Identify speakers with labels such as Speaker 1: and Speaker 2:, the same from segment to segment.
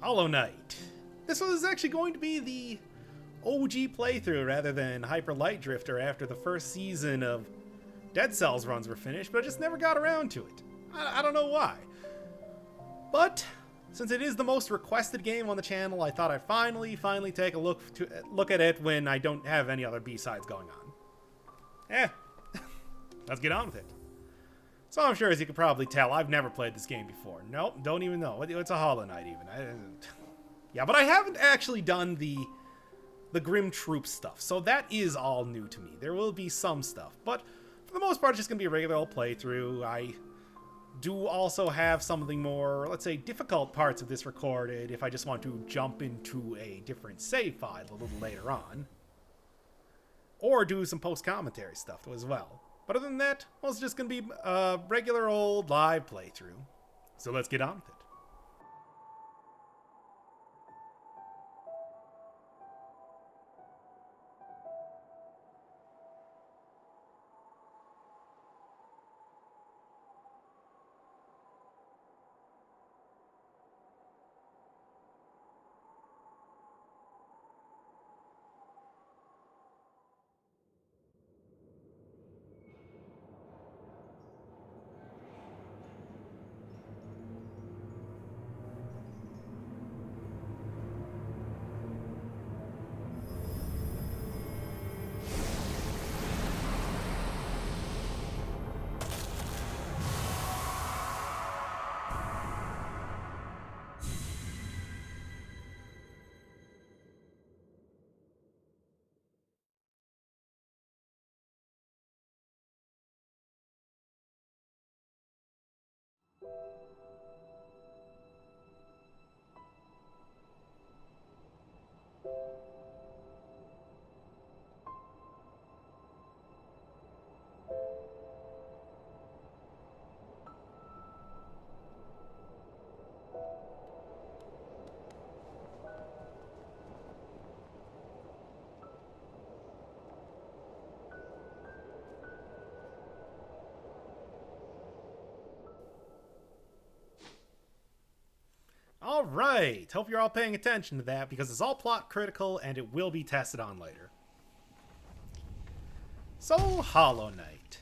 Speaker 1: Hollow Knight. This was actually going to be the OG playthrough rather than Hyper Light Drifter after the first season of Dead Cells runs were finished, but I just never got around to it. I don't know why. But since it is the most requested game on the channel, I thought I'd finally take a look at it when I don't have any other B-sides going on. Let's get on with it. So I'm sure, as you can probably tell, I've never played this game before. Nope, don't even know. It's a Hollow Knight even. Yeah, but I haven't actually done the Grim Troop stuff, so that is all new to me. There will be some stuff, but for the most part, it's just going to be a regular old playthrough. I do also have some of the more, let's say, difficult parts of this recorded if I just want to jump into a different save file a little later on. Or do some post-commentary stuff as well. But other than that, well, it's just going to be a regular old live playthrough. So let's get on with it. Alright, hope you're all paying attention to that because it's all plot critical and it will be tested on later. So, Hollow Knight.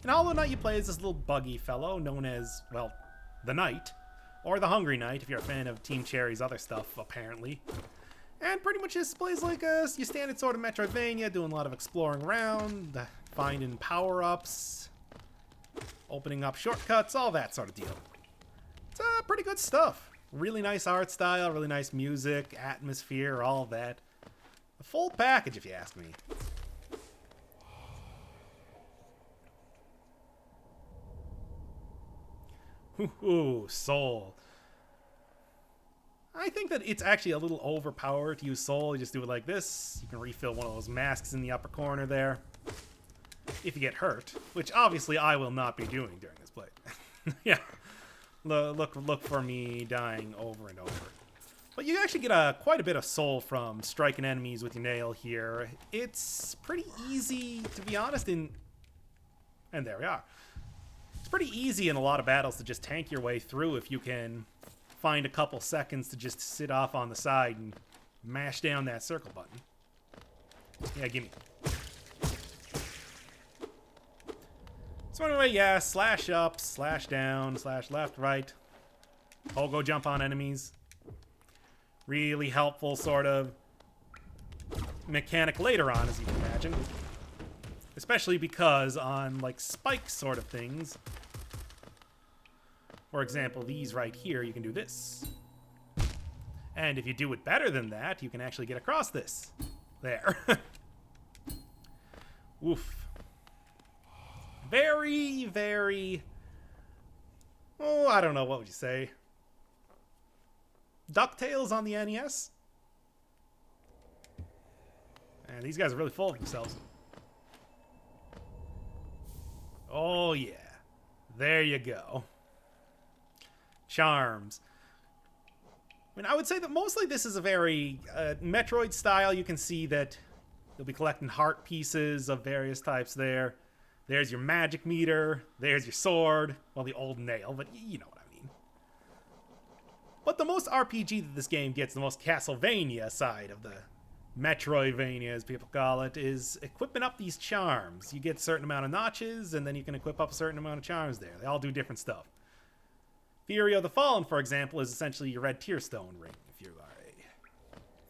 Speaker 1: In Hollow Knight you play as this little buggy fellow known as, well, the Knight. Or the Hungry Knight if you're a fan of Team Cherry's other stuff, apparently. And pretty much just plays like your standard sort of Metroidvania, doing a lot of exploring around, finding power-ups, opening up shortcuts, all that sort of deal. It's pretty good stuff. Really nice art style, really nice music, atmosphere, all of that. A full package, if you ask me. Ooh, Soul. I think that it's actually a little overpowered to use Soul. You just do it like this. You can refill one of those masks in the upper corner there. If you get hurt, which obviously I will not be doing during this play. Yeah. Look for me dying over and over. But you actually get quite a bit of soul from striking enemies with your nail here. It's pretty easy, to be honest, and there we are. It's pretty easy in a lot of battles to just tank your way through if you can find a couple seconds to just sit off on the side and mash down that circle button. Yeah, gimme. So anyway, yeah, slash up, slash down, slash left, right. Pogo jump on enemies. Really helpful sort of mechanic later on, as you can imagine. Especially because on, like, spike sort of things, for example, these right here, you can do this. And if you do it better than that, you can actually get across this. There. Woof. Very, very... Oh, I don't know, what would you say? DuckTales on the NES? Man, these guys are really full of themselves. Oh, yeah. There you go. Charms. I mean, I would say that mostly this is a very Metroid style. You can see that you'll be collecting heart pieces of various types there. There's your magic meter. There's your sword. Well, the old nail, but you know what I mean. But the most RPG that this game gets, the most Castlevania side of the Metroidvania, as people call it, is equipping up these charms. You get a certain amount of notches, and then you can equip up a certain amount of charms there. They all do different stuff. Fury of the Fallen, for example, is essentially your red tear stone ring, if you are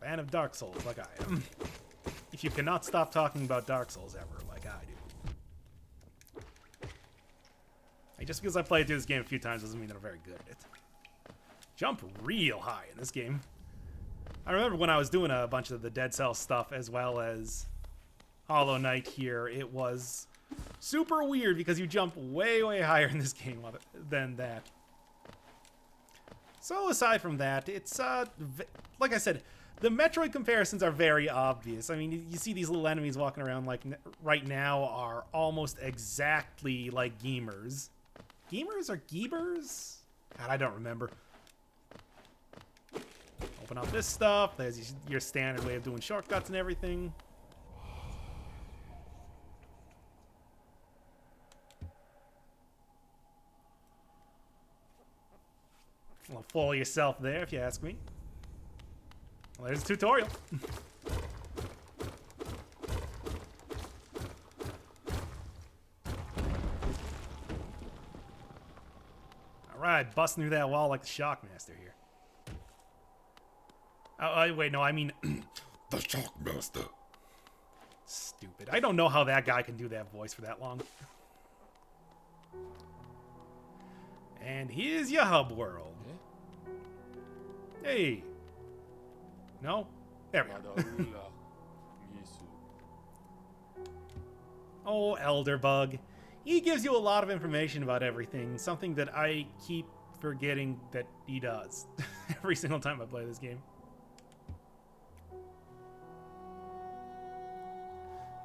Speaker 1: a fan of Dark Souls like I am. If you cannot stop talking about Dark Souls ever, like I do. Like, just because I played through this game a few times doesn't mean that I'm very good at it. Jump real high in this game. I remember when I was doing a bunch of the Dead Cells stuff as well as Hollow Knight here, it was super weird because you jump way, way higher in this game than that. So aside from that, it's, like I said, the Metroid comparisons are very obvious. I mean, you see these little enemies walking around like right now are almost exactly like Geemers. Geemers or Geebers? God, I don't remember. Open up this stuff. There's your standard way of doing shortcuts and everything. Well, fool yourself there, if you ask me. Well, there's a tutorial. Alright, busting through that wall like the Shockmaster here. Oh, wait, no, I mean... the Shockmaster. Stupid. I don't know how that guy can do that voice for that long. And here's your hub world. Hey. No? There we go. Oh, Elderbug. He gives you a lot of information about everything, something that I keep forgetting that he does every single time I play this game.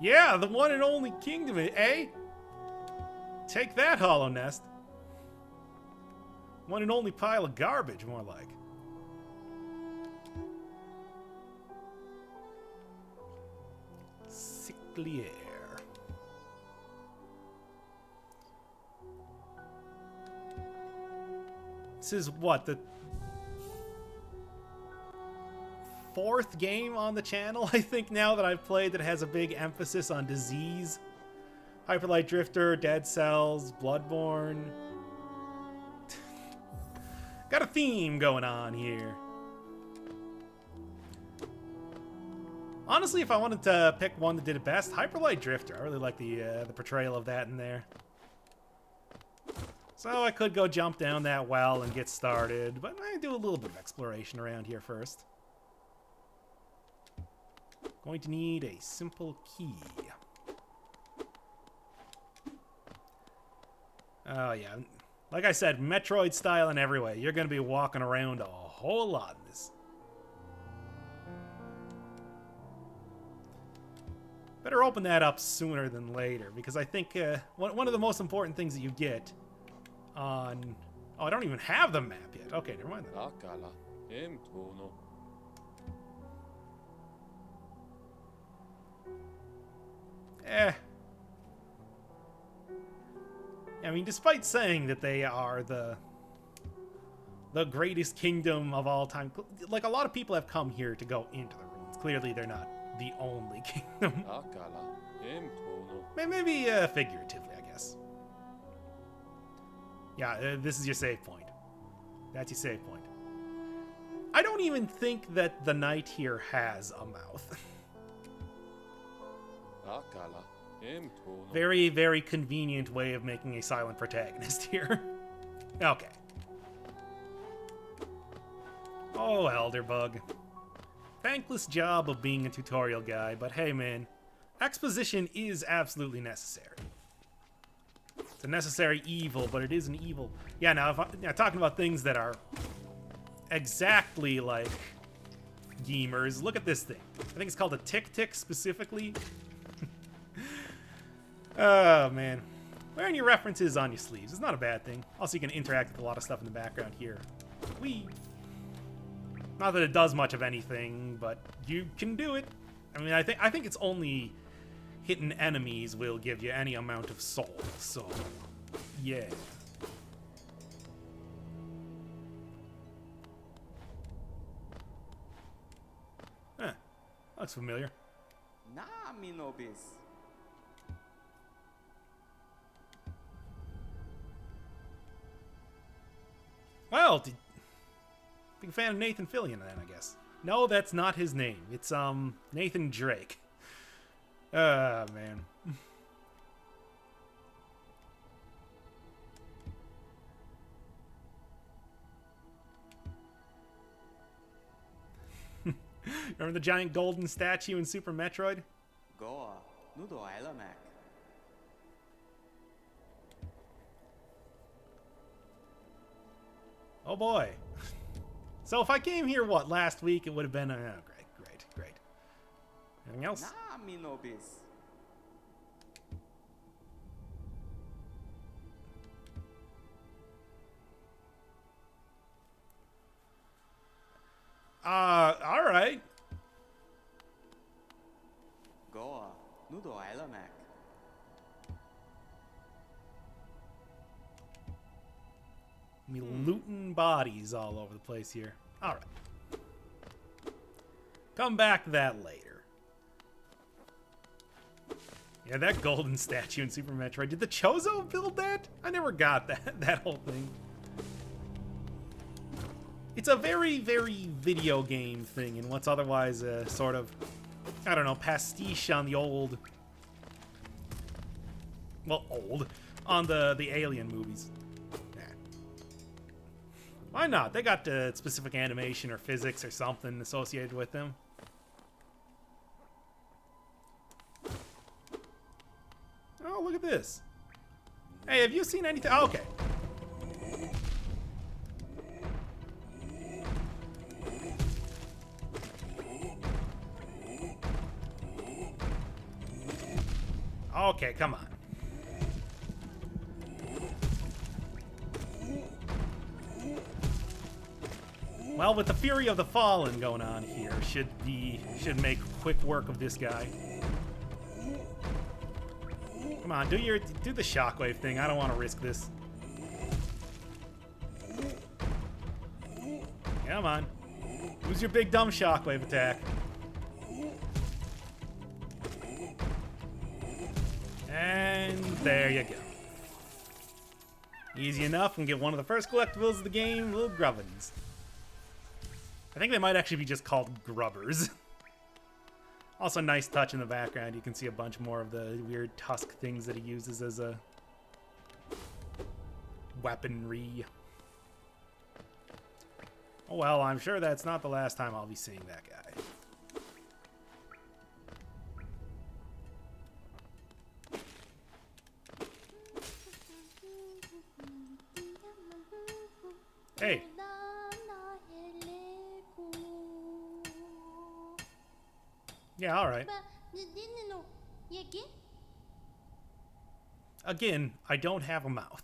Speaker 1: Yeah, the one and only kingdom, eh? Take that, Hollow Nest. One and only pile of garbage, more like. Sickly air. This is what, the 4th game on the channel, I think, now that I've played that has a big emphasis on disease. Hyper Light Drifter, Dead Cells, Bloodborne. Got a theme going on here. Honestly, if I wanted to pick one that did it best, Hyper Light Drifter. I really like the portrayal of that in there. So I could go jump down that well and get started, but I do a little bit of exploration around here first. Going to need a simple key. Oh yeah, like I said, Metroid style in every way. You're going to be walking around a whole lot in this. Better open that up sooner than later, because I think one of the most important things that you get on... Oh, I don't even have the map yet. Okay, never mind then. I mean, despite saying that they are the greatest kingdom of all time, like a lot of people have come here to go into the ruins. Clearly, they're not the only kingdom. Maybe figuratively, I guess. Yeah, this is your save point. That's your save point. I don't even think that the knight here has a mouth. Very, very convenient way of making a silent protagonist here. Okay. Oh, Elderbug. Thankless job of being a tutorial guy, but hey man, exposition is absolutely necessary. It's a necessary evil, but it is an evil. Yeah, now, if I'm talking about things that are exactly like Geemers, look at this thing. I think it's called a Tick-Tick specifically. Oh, man. Wearing your references on your sleeves is not a bad thing. Also, you can interact with a lot of stuff in the background here. Whee! Not that it does much of anything, but you can do it. I mean, I think it's only hitting enemies will give you any amount of soul, so yeah. Looks familiar.
Speaker 2: Nami nobis.
Speaker 1: Well, big fan of Nathan Fillion then, I guess. No, that's not his name. It's, Nathan Drake. Ah, man. Remember the giant golden statue in Super Metroid?
Speaker 2: Goa, nudo ilamak.
Speaker 1: Oh boy. So if I came here, what, last week, it would have been, great. Anything else?
Speaker 2: Nami nobis.
Speaker 1: Alright.
Speaker 2: Goa, nudo ilamak.
Speaker 1: Me looting bodies all over the place here. Alright. Come back to that later. Yeah, that golden statue in Super Metroid. Did the Chozo build that? I never got that whole thing. It's a very, very video game thing in what's otherwise a sort of, I don't know, pastiche on the old... Well, old. On the Alien movies. Why not? They got specific animation or physics or something associated with them. Oh, look at this. Hey, have you seen anything? Oh, okay. Okay, come on. Well, with the Fury of the Fallen going on here, should make quick work of this guy. Come on, do the shockwave thing. I don't want to risk this. Come on. Who's your big dumb shockwave attack? And there you go. Easy enough, and get one of the first collectibles of the game, little grubbins. I think they might actually be just called grubbers. Also, nice touch in the background. You can see a bunch more of the weird tusk things that he uses as a weaponry. Oh well, I'm sure that's not the last time I'll be seeing that guy. Hey. Yeah, alright. Again, I don't have a mouth.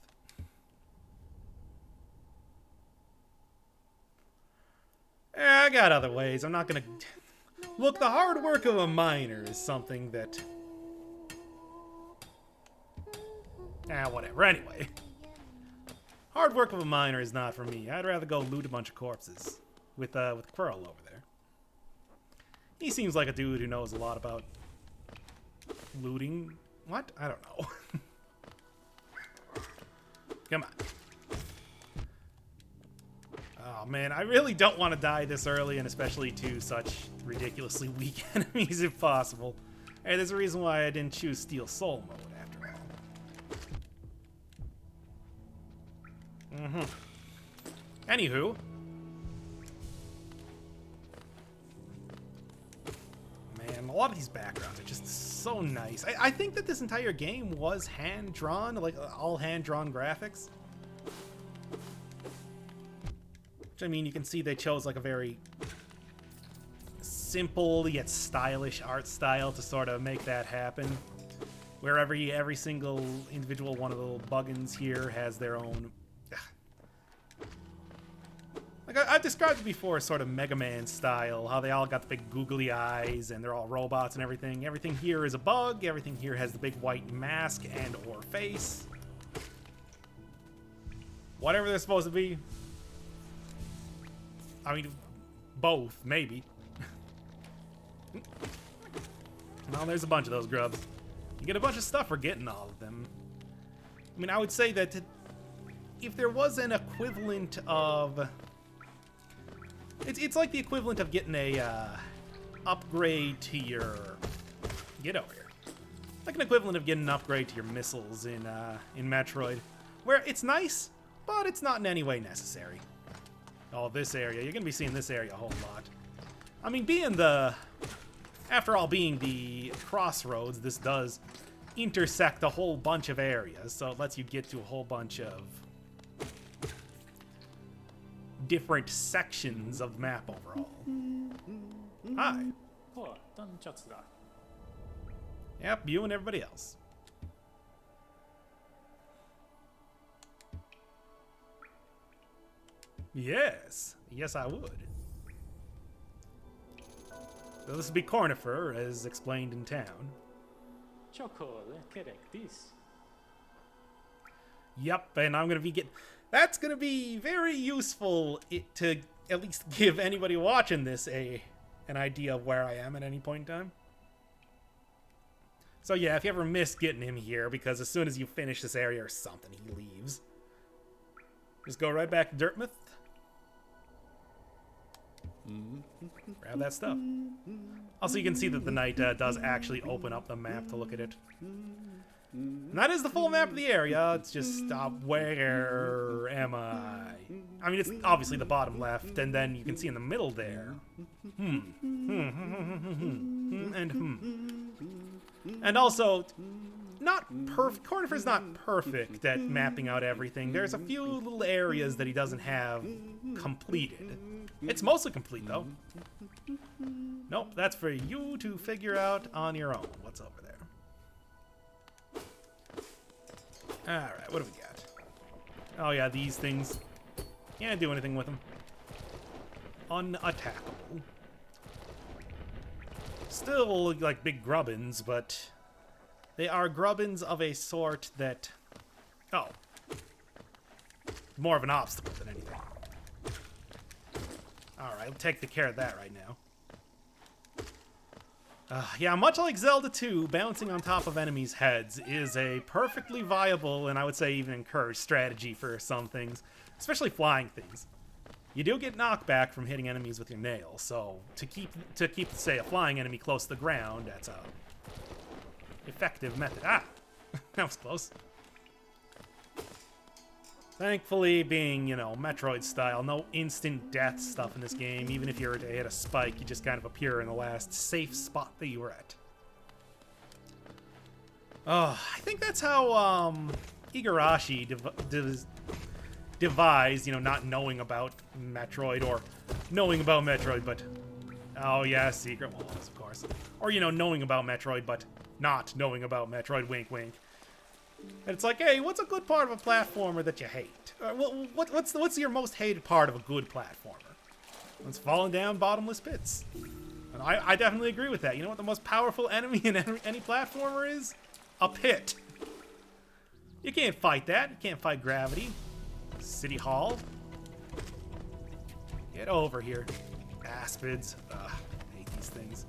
Speaker 1: Yeah, I got other ways. I'm not gonna... Look, the hard work of a miner is something that... whatever. Anyway. Hard work of a miner is not for me. I'd rather go loot a bunch of corpses. With Quirrell over there. He seems like a dude who knows a lot about looting. What? I don't know. Come on. Oh man, I really don't want to die this early, and especially to such ridiculously weak enemies if possible. Hey, there's a reason why I didn't choose Steel Soul mode after all. Anywho. Man, a lot of these backgrounds are just so nice. I think that this entire game was hand-drawn, like all hand-drawn graphics. Which, I mean, you can see they chose like a very simple yet stylish art style to sort of make that happen. Where every single individual one of the little buggins here has their own... Like I've described it before, sort of Mega Man style, how they all got the big googly eyes and they're all robots and everything. Everything here is a bug. Everything here has the big white mask and or face. Whatever they're supposed to be. I mean, both, maybe. Well, there's a bunch of those grubs. You get a bunch of stuff for getting all of them. I mean, I would say that if there was an equivalent of... It's like the equivalent of getting a upgrade to your... Get over here. Like an equivalent of getting an upgrade to your missiles in Metroid. Where it's nice, but it's not in any way necessary. Oh, this area. You're going to be seeing this area a whole lot. I mean, after all, being the Crossroads, this does intersect a whole bunch of areas, so it lets you get to a whole bunch of different sections of the map overall. Hi.
Speaker 3: おい、何ちゃつだ。
Speaker 1: Yep, you and everybody else. Yes. Yes, I would. So this would be Cornifer, as explained in town.
Speaker 3: Correct this.
Speaker 1: Yep, and I'm gonna be that's gonna be very useful to at least give anybody watching this an idea of where I am at any point in time. So yeah, if you ever miss getting him here, because as soon as you finish this area or something, he leaves. Just go right back to Dirtmouth. Grab that stuff. Also, you can see that the knight does actually open up the map to look at it. And that is the full map of the area. It's just, where am I? I mean, it's obviously the bottom left, and then you can see in the middle there. And also, not perfect. Cornifer's not perfect at mapping out everything. There's a few little areas that he doesn't have completed. It's mostly complete, though. Nope, that's for you to figure out on your own. What's over there? Alright, what do we got? Oh yeah, these things. Can't do anything with them. Unattackable. Still like big grubbins, but they are grubbins of a sort that... Oh. More of an obstacle than anything. Alright, I'll take the care of that right now. Yeah, much like Zelda 2, bouncing on top of enemies' heads is a perfectly viable, and I would say even encouraged, strategy for some things. Especially flying things. You do get knockback from hitting enemies with your nails, so to keep say, a flying enemy close to the ground, that's a effective method. Ah! That was close. Thankfully, being, you know, Metroid style, no instant death stuff in this game. Even if you were to hit a spike, you just kind of appear in the last safe spot that you were at. Oh, I think that's how Igarashi devised, you know, not knowing about Metroid, or knowing about Metroid, but... Oh yeah, secret walls, of course. Or, you know, knowing about Metroid, but not knowing about Metroid, wink wink. And it's like, hey, what's a good part of a platformer that you hate? What's your most hated part of a good platformer? It's falling down bottomless pits. And I definitely agree with that. You know what the most powerful enemy in any platformer is? A pit. You can't fight that. You can't fight gravity. City Hall. Get over here. Aspids. Ugh, I hate these things.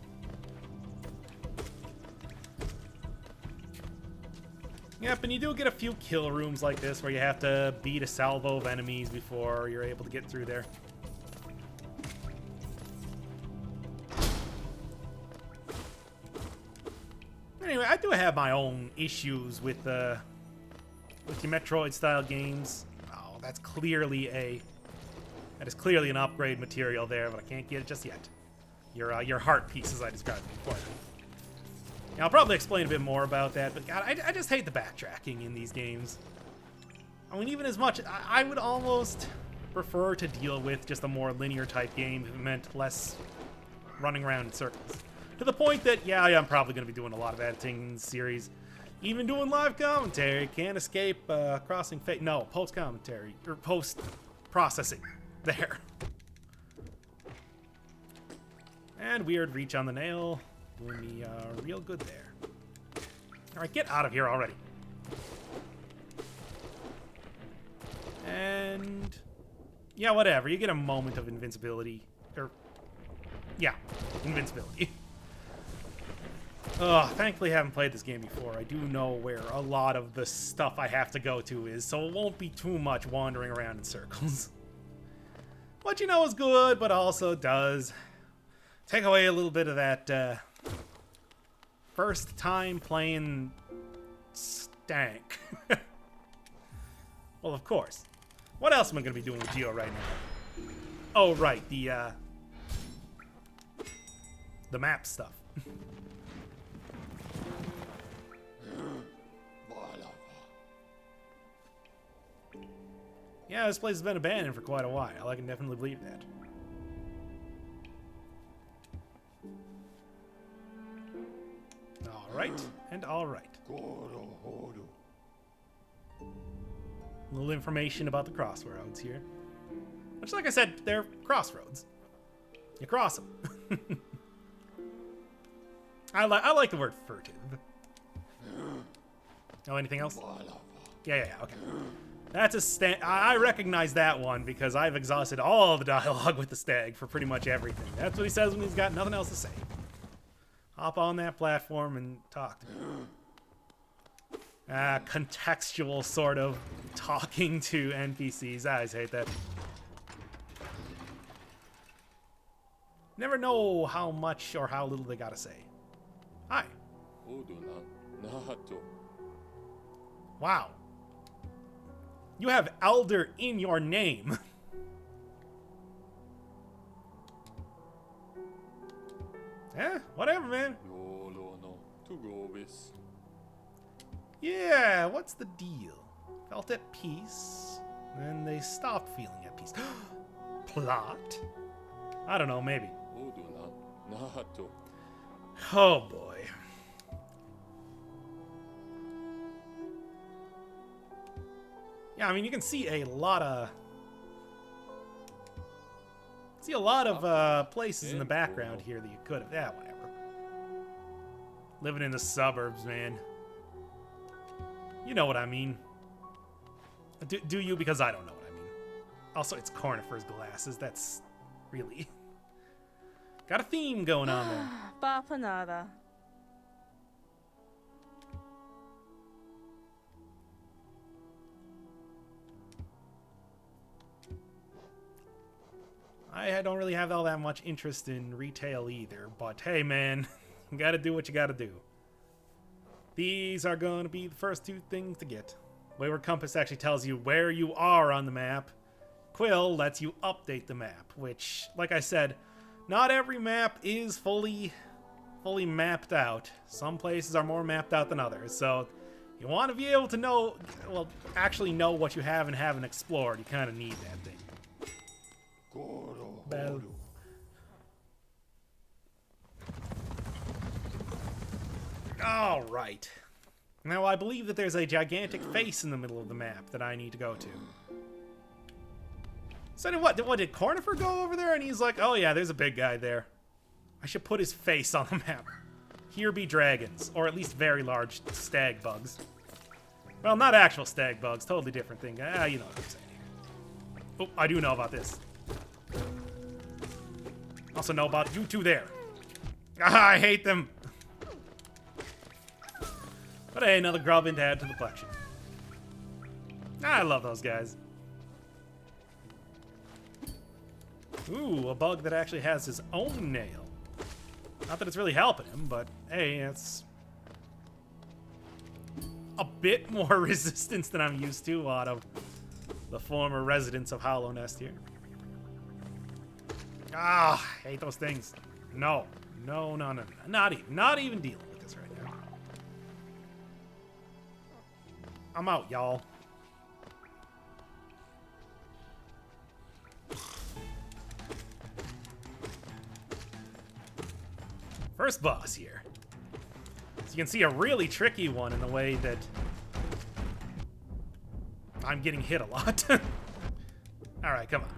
Speaker 1: Yep, and you do get a few kill rooms like this where you have to beat a salvo of enemies before you're able to get through there. Anyway, I do have my own issues with the Metroid-style games. Oh, that is clearly an upgrade material there, but I can't get it just yet. Your heart pieces I described before. Now, I'll probably explain a bit more about that, but God, I just hate the backtracking in these games. I mean, even as much, I would almost prefer to deal with just a more linear type game if it meant less running around in circles. To the point that, yeah, I'm probably going to be doing a lot of editing in the series. Even doing live commentary. Can't escape crossing fate. No, post-commentary. Or post-processing. There. And weird reach on the nail. Doing me real good there. Alright, get out of here already. And... yeah, whatever. You get a moment of invincibility. Or... yeah, invincibility. Ugh, thankfully I haven't played this game before. I do know where a lot of the stuff I have to go to is, so it won't be too much wandering around in circles. What you know is good, but also does take away a little bit of that first time playing stank. Well, of course. What else am I going to be doing with Geo right now? Oh, right, the map stuff. Yeah, this place has been abandoned for quite a while. I can definitely believe that. Alright, and alright. A little information about the Crossroads here. Which, like I said, they're crossroads. You cross them. I like the word furtive. Oh, anything else? Yeah, okay. That's a I recognize that one because I've exhausted all the dialogue with the stag for pretty much everything. That's what he says when he's got nothing else to say. Hop on that platform and talk to me. Contextual sort of talking to NPCs. I always hate that. Never know how much or how little they gotta say. Hi. Wow. You have elder in your name. Eh, whatever, man. Yeah, what's the deal? Felt at peace, then they stopped feeling at peace. Plot? I don't know, maybe. Oh boy. Yeah, I mean, you can see a lot of places in the background here that you could have. Yeah, whatever. Living in the suburbs, man. You know what I mean. Do you? Because I don't know what I mean. Also, it's Cornifer's glasses. That's really got a theme going on there.
Speaker 4: Bapanada.
Speaker 1: I don't really have all that much interest in retail either, but hey man, you gotta do what you gotta do. These are gonna be the first two things to get. Wayward Compass actually tells you where you are on the map. Quill lets you update the map, which, like I said, not every map is fully mapped out. Some places are more mapped out than others, so you want to be able to know, well, actually know what you have and haven't explored. You kind of need that thing. Bell. All right. Now I believe that there's a gigantic face in the middle of the map that I need to go to. So what did Cornifer go over there and he's like, oh yeah, there's a big guy there. I should put his face on the map. Here be dragons, or at least very large stag bugs. Well, not actual stag bugs, totally different thing. You know what I'm saying here. Oh, I do know about this. Also know about you two there. Ah, I hate them. But hey, another grubbin to add to the collection. I love those guys. Ooh, a bug that actually has his own nail. Not that it's really helping him, but hey, it's a bit more resistance than I'm used to out of the former residents of Hollow Nest here. Ah, I hate those things. No. Not even dealing with this right now. I'm out, y'all. First boss here. So you can see a really tricky one in the way that I'm getting hit a lot. Alright, come on.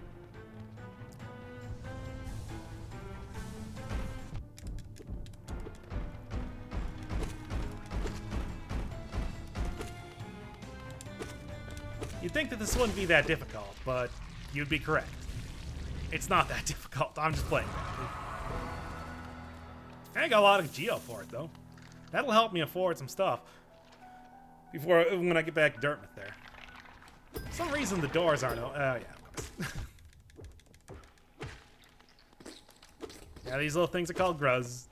Speaker 1: You'd think that this wouldn't be that difficult, but you'd be correct. It's not that difficult. I'm just playing. I got a lot of geo for it, though. That'll help me afford some stuff before when I get back to Dartmouth there. For some reason the doors aren't open. Oh, yeah, of course. Yeah, these little things are called gruz.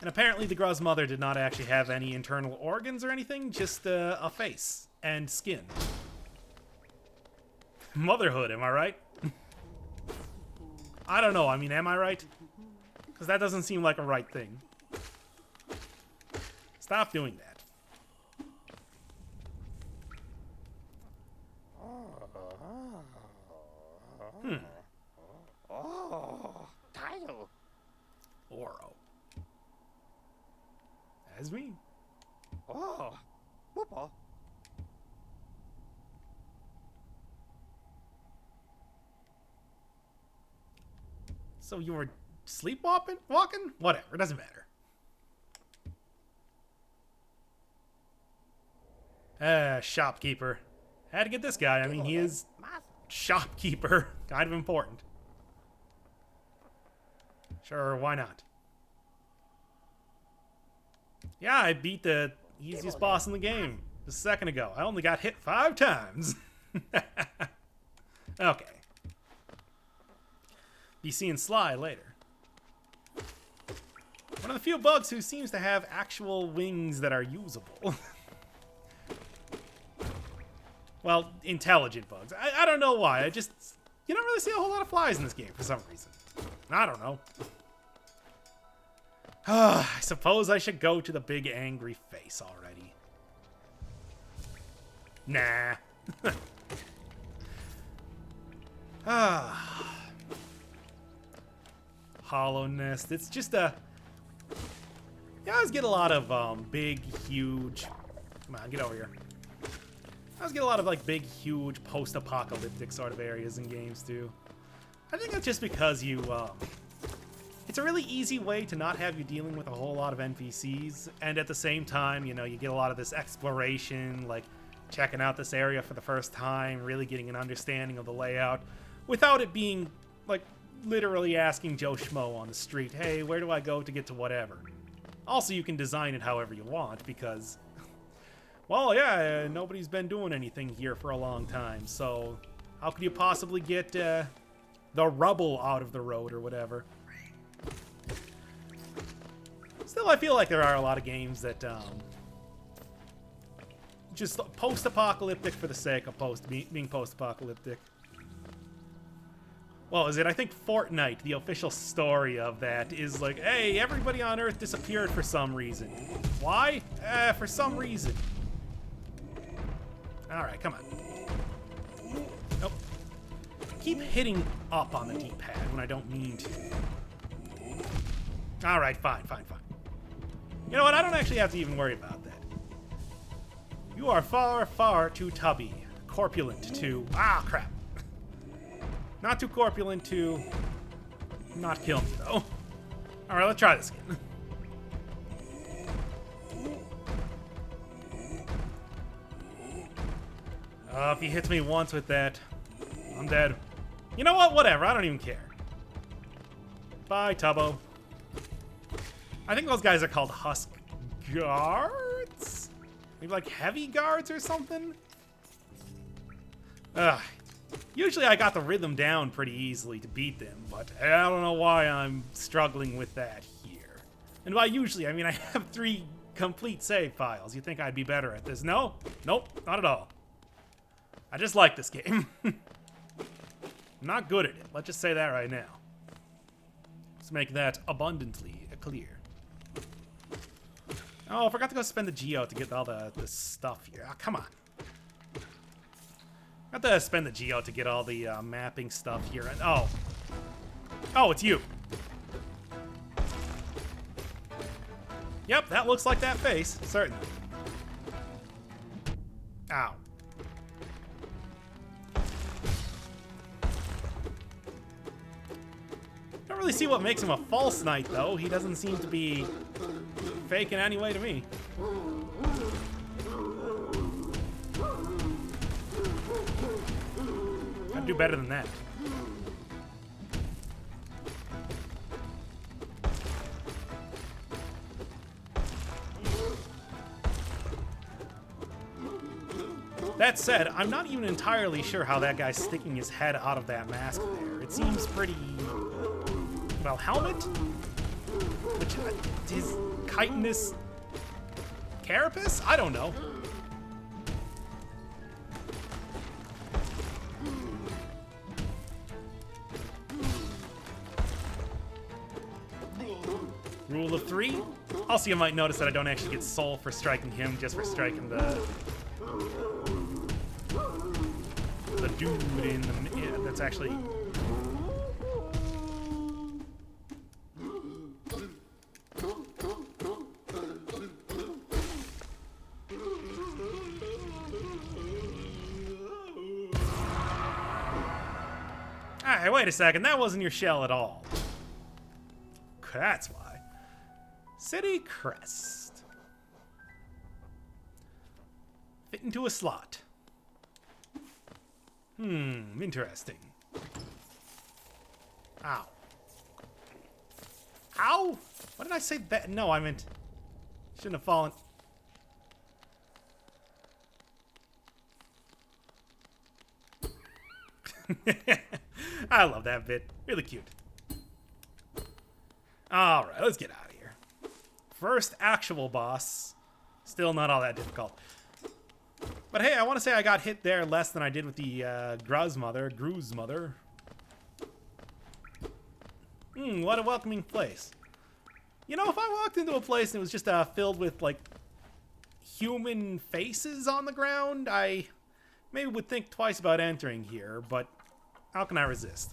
Speaker 1: And apparently the gruz mother did not actually have any internal organs or anything, just a face and skin. Motherhood, am I right? I don't know, I mean, am I right? Because that doesn't seem like a right thing. Stop doing that.
Speaker 4: Title.
Speaker 1: Oro. As me.
Speaker 4: Oh. Whoopa.
Speaker 1: So you were sleepwalking? Walking? Whatever, it doesn't matter. Shopkeeper. Had to get this guy. I mean, he is shopkeeper. Kind of important. Sure, why not? Yeah, I beat the easiest boss in the game a second ago. I only got hit 5 times. Okay. Be seeing Sly later. One of the few bugs who seems to have actual wings that are usable. Well, intelligent bugs. I don't know why. You don't really see a whole lot of flies in this game for some reason. I don't know. I suppose I should go to the big angry face already. Nah. Hollow Nest. It's just a... You always get a lot of big, huge... Come on, get over here. I always get a lot of like big, huge, post-apocalyptic sort of areas in games too. I think that's just because you... It's a really easy way to not have you dealing with a whole lot of NPCs, and at the same time, you know, you get a lot of this exploration, like checking out this area for the first time, really getting an understanding of the layout, without it being, like, literally asking Joe Schmo on the street, hey, where do I go to get to whatever? Also, you can design it however you want, because, well, yeah, nobody's been doing anything here for a long time, so how could you possibly get the rubble out of the road or whatever? Still, I feel like there are a lot of games that just post-apocalyptic for the sake of being post-apocalyptic. Well, is it? I think Fortnite, the official story of that, is like, hey, everybody on Earth disappeared for some reason. Why? For some reason. Alright, come on. Nope. Keep hitting up on the D-pad when I don't mean to. Alright, fine. You know what? I don't actually have to even worry about that. You are far, far too tubby. Corpulent to... Ah, crap. Not too corpulent to... not kill me, though. Alright, let's try this again. If he hits me once with that, I'm dead. You know what? Whatever. I don't even care. Bye, Tubbo. I think those guys are called Husk Guards? Maybe like Heavy Guards or something? Usually I got the rhythm down pretty easily to beat them, but I don't know why I'm struggling with that here. And by usually, I mean I have 3 complete save files. You'd think I'd be better at this. No? Nope, not at all. I just like this game. I'm not good at it. Let's just say that right now. Let's make that abundantly clear. Oh, I forgot to go spend the geo to get all the stuff here. Oh, come on. I have to spend the geo to get all the mapping stuff here. And oh, it's you. Yep, that looks like that face, certainly. Ow. Don't really see what makes him a false knight, though. He doesn't seem to be faking anyway to me. Gotta do better than that. That said, I'm not even entirely sure how that guy's sticking his head out of that mask there. It seems pretty... well, helmet? Which, his chitinous carapace? I don't know. Rule of 3. Also, you might notice that I don't actually get soul for striking him, just for striking the dude in the... yeah, that's actually... Alright, wait a second. That wasn't your shell at all. That's why. City crest. Fit into a slot. Interesting. Ow. Ow! What did I say that? No, I meant... shouldn't have fallen. I love that bit. Really cute. Alright, let's get out of here. First actual boss. Still not all that difficult. But hey, I want to say I got hit there less than I did with the Gru's mother. What a welcoming place. You know, if I walked into a place and it was just filled with, like, human faces on the ground, I maybe would think twice about entering here, but how can I resist?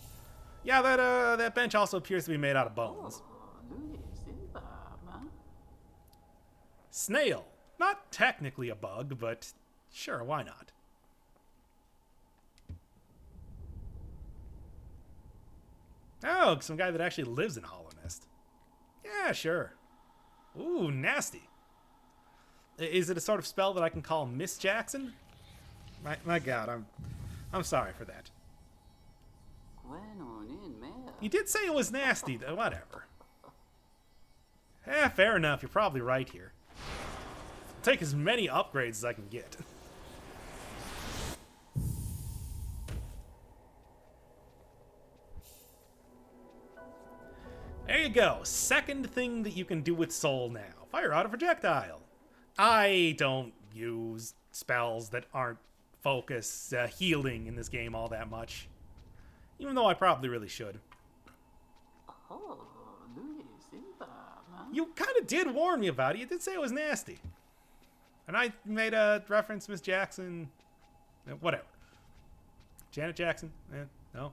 Speaker 1: Yeah, that bench also appears to be made out of bones. Snail. Not technically a bug, but sure, why not? Oh, some guy that actually lives in Hollow Nest. Yeah, sure. Ooh, nasty. Is it a sort of spell that I can call Miss Jackson? My God, I'm sorry for that. You did say it was nasty, though. Whatever. Fair enough. You're probably right here. I'll take as many upgrades as I can get. There you go. Second thing that you can do with soul now. Fire out a projectile. I don't use spells that aren't focus healing in this game all that much. Even though I probably really should. You kind of did warn me about it. You did say it was nasty. And I made a reference to Miss Jackson. Whatever. Janet Jackson? No.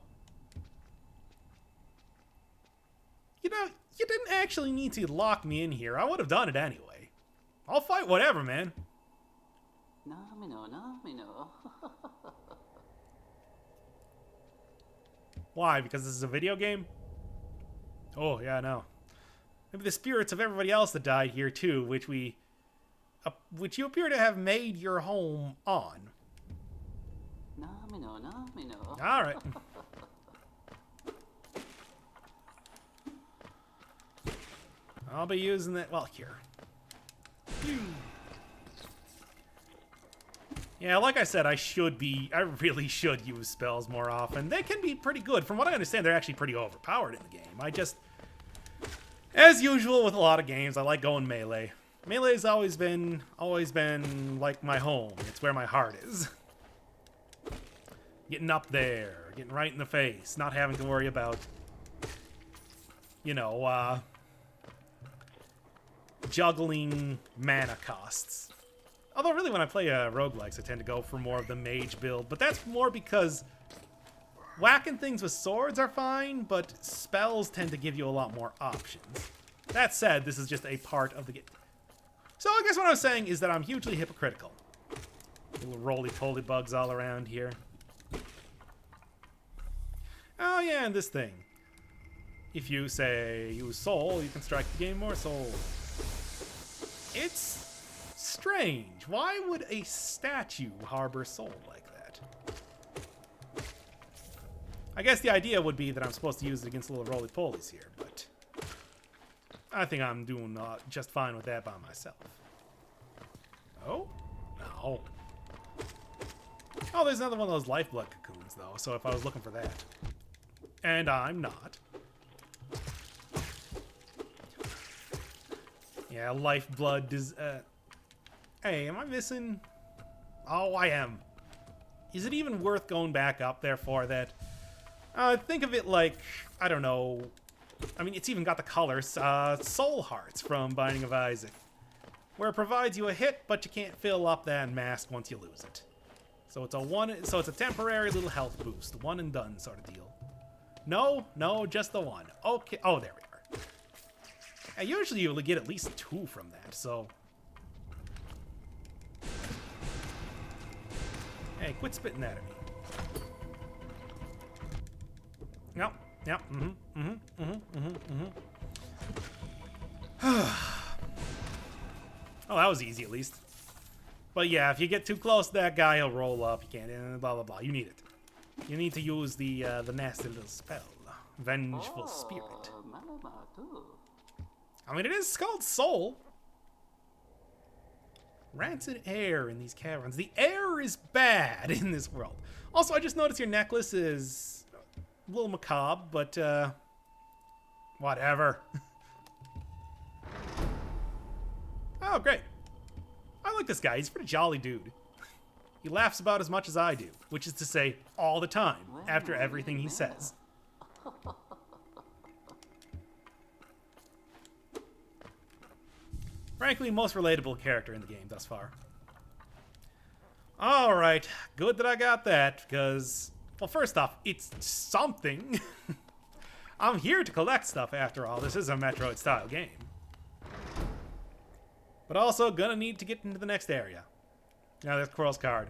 Speaker 1: You know, you didn't actually need to lock me in here. I would have done it anyway. I'll fight whatever, man. Why? Because this is a video game? Oh, yeah, I know. Maybe the spirits of everybody else that died here, too, which you appear to have made your home on. Alright. I'll be using that. Well, here. Yeah, like I said, I really should use spells more often. They can be pretty good. From what I understand, they're actually pretty overpowered in the game. As usual with a lot of games, I like going melee. Melee's always been like my home. It's where my heart is. Getting up there, getting right in the face, not having to worry about, you know, juggling mana costs. Although really when I play roguelikes, I tend to go for more of the mage build, but that's more because whacking things with swords are fine, but spells tend to give you a lot more options. That said, this is just a part of the game. So I guess what I was saying is that I'm hugely hypocritical. Little roly-poly bugs all around here. Oh yeah, and this thing. If you say use soul, you can strike the game more soul. It's strange. Why would a statue harbor soul like that? I guess the idea would be that I'm supposed to use it against little roly-polies here, but I think I'm doing just fine with that by myself. Oh? No. Oh, there's another one of those lifeblood cocoons, though, so if I was looking for that. And I'm not. Yeah, lifeblood does... Hey, am I missing... Oh, I am. Is it even worth going back up there for that? Think of it like, I don't know... I mean, it's even got the colors. Soul Hearts from Binding of Isaac. Where it provides you a hit, but you can't fill up that mask once you lose it. So it's a temporary little health boost. One and done sort of deal. No, just the one. Okay. Oh, there we are. And usually you'll get at least 2 from that, so... Hey, quit spitting that at me. Yep, Oh, that was easy at least. But yeah, if you get too close to that guy, he'll roll up. You can't, blah, blah, blah. You need it. You need to use the nasty little spell. Vengeful Spirit. I mean, it is called Soul. Rancid air in these caverns. The air is bad in this world. Also, I just noticed your necklace is a little macabre, but, whatever. Oh, great. I like this guy. He's a pretty jolly dude. He laughs about as much as I do, which is to say, all the time, after everything he says. Frankly, most relatable character in the game thus far. Alright, good that I got that, because, well, first off, it's something. I'm here to collect stuff after all. This is a Metroid-style game. But also, gonna need to get into the next area. Now, there's Quirrell's card.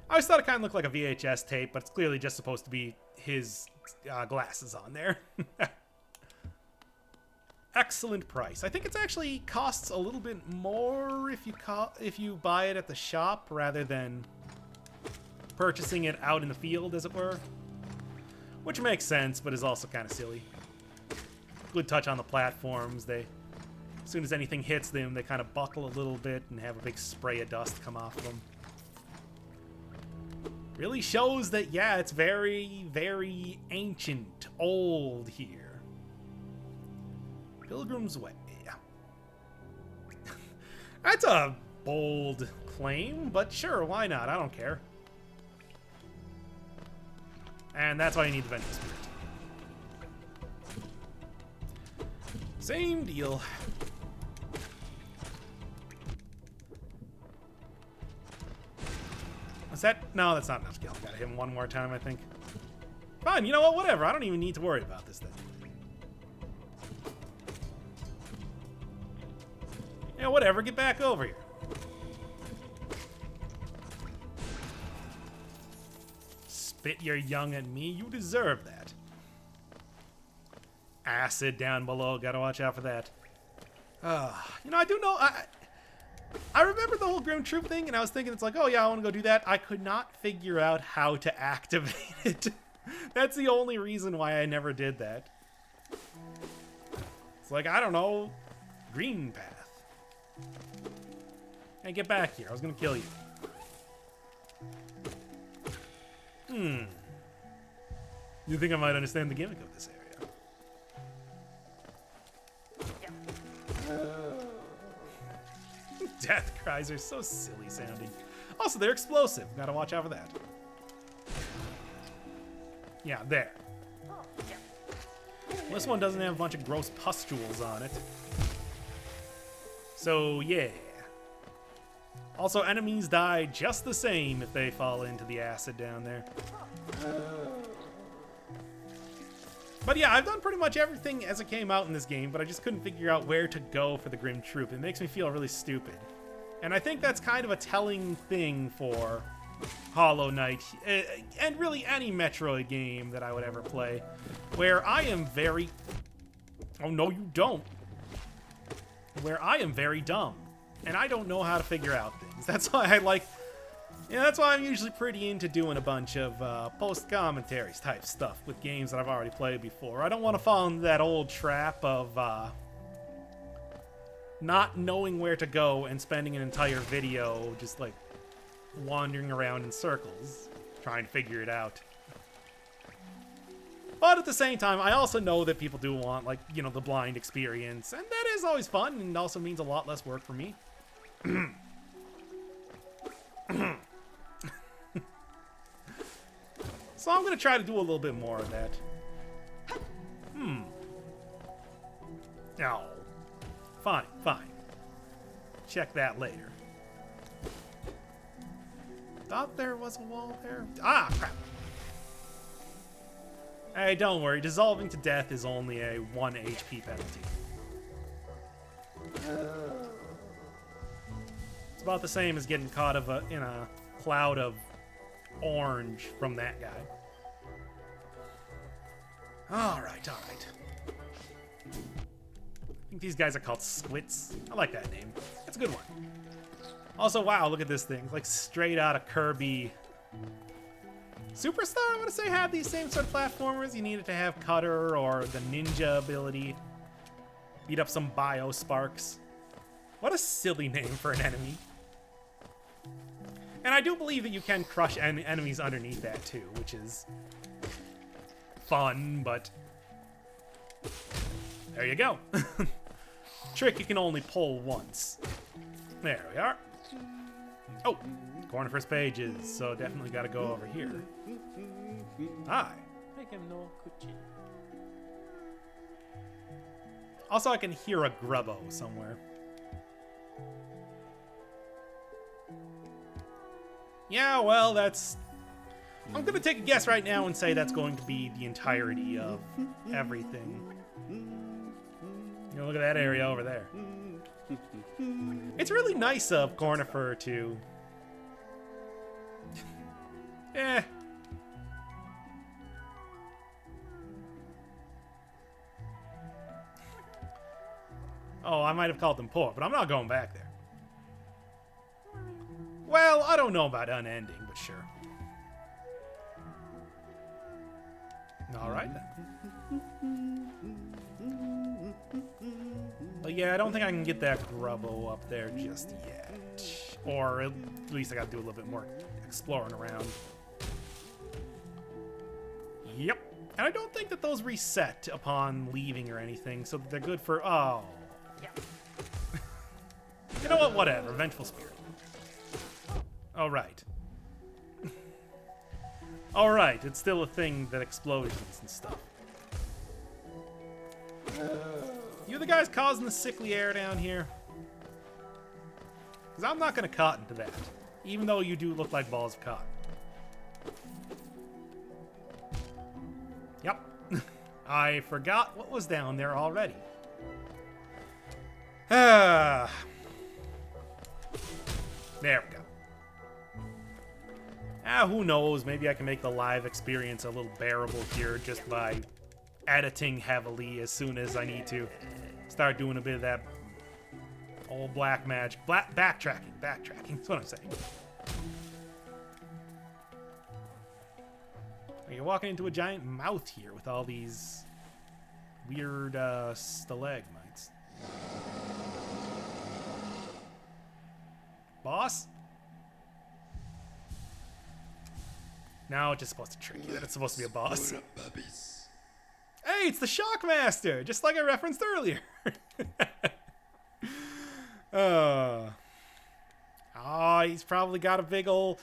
Speaker 1: I always thought it kind of looked like a VHS tape, but it's clearly just supposed to be his glasses on there. Excellent price. I think it actually costs a little bit more if you buy it at the shop rather than purchasing it out in the field, as it were. Which makes sense, but is also kind of silly. Good touch on the platforms. As soon as anything hits them, they kind of buckle a little bit and have a big spray of dust come off of them. Really shows that, yeah, it's very, very ancient, old here. Pilgrim's Way. That's a bold claim, but sure, why not? I don't care. And that's why you need the Vengeful Spirit. Same deal. Is that? No, that's not enough skill. Gotta hit him one more time, I think. Fine, you know what? Whatever. I don't even need to worry about this thing. Yeah, whatever. Get back over here. Spit your young at me. You deserve that. Acid down below. Gotta watch out for that. You know, I do know... I remember the whole Grim Troop thing, and I was thinking, it's like, oh yeah, I want to go do that. I could not figure out how to activate it. That's the only reason why I never did that. It's like, I don't know, Greenpath. Hey, get back here. I was going to kill you. You think I might understand the gimmick of this area? Death cries are so silly sounding. Also, they're explosive. Gotta watch out for that. Yeah, there. Well, this one doesn't have a bunch of gross pustules on it. So, yeah. Also, enemies die just the same if they fall into the acid down there. But yeah, I've done pretty much everything as it came out in this game, but I just couldn't figure out where to go for the Grim Troop. It makes me feel really stupid. And I think that's kind of a telling thing for Hollow Knight, and really any Metroid game that I would ever play, where I am very... Oh, no, you don't. Where I am very dumb, and I don't know how to figure out things. That's why I like... Yeah, that's why I'm usually pretty into doing a bunch of post-commentaries type stuff with games that I've already played before. I don't want to fall into that old trap of not knowing where to go and spending an entire video just, like, wandering around in circles, trying to figure it out. But at the same time, I also know that people do want, like, you know, the blind experience, and that is always fun, and also means a lot less work for me. So I'm gonna try to do a little bit more of that. No. Fine, fine. Check that later. Thought there was a wall there. Ah, crap. Hey, don't worry. Dissolving to death is only a 1 HP penalty. It's about the same as getting caught in a cloud of orange from that guy. Alright, alright. I think these guys are called squits. I like that name. That's a good one. Also, wow, look at this thing. It's like straight out of Kirby. Superstar, I want to say, had these same sort of platformers. You needed to have Cutter or the ninja ability. Beat up some Bio Sparks. What a silly name for an enemy. And I do believe that you can crush enemies underneath that too, which is fun, but there you go. Trick you can only pull once. There we are. Oh, corner first pages, so definitely got to go over here. Hi. Also, I can hear a grubbo somewhere. Yeah, well, that's... I'm going to take a guess right now and say that's going to be the entirety of everything. You know, look at that area over there. It's really nice of Cornifer to... Eh. Oh, I might have called them poor, but I'm not going back there. Well, I don't know about unending, but sure. Alright then. But yeah, I don't think I can get that grubbo up there just yet. Or at least I gotta do a little bit more exploring around. Yep. And I don't think that those reset upon leaving or anything, so that they're good for... Oh. You know what? Whatever. Vengeful Spirit. Alright. Alright, it's still a thing that explosions and stuff. You the guys causing the sickly air down here? Because I'm not going to cotton to that. Even though you do look like balls of cotton. Yep. I forgot what was down there already. There we go. Who knows? Maybe I can make the live experience a little bearable here just by editing heavily as soon as I need to. Start doing a bit of that old black magic. Backtracking. That's what I'm saying. You're walking into a giant mouth here with all these weird stalagmites. Boss? No, it's just supposed to trick you that it's supposed to be a boss. Hey, it's the Shockmaster! Just like I referenced earlier. Oh, he's probably got a big ol'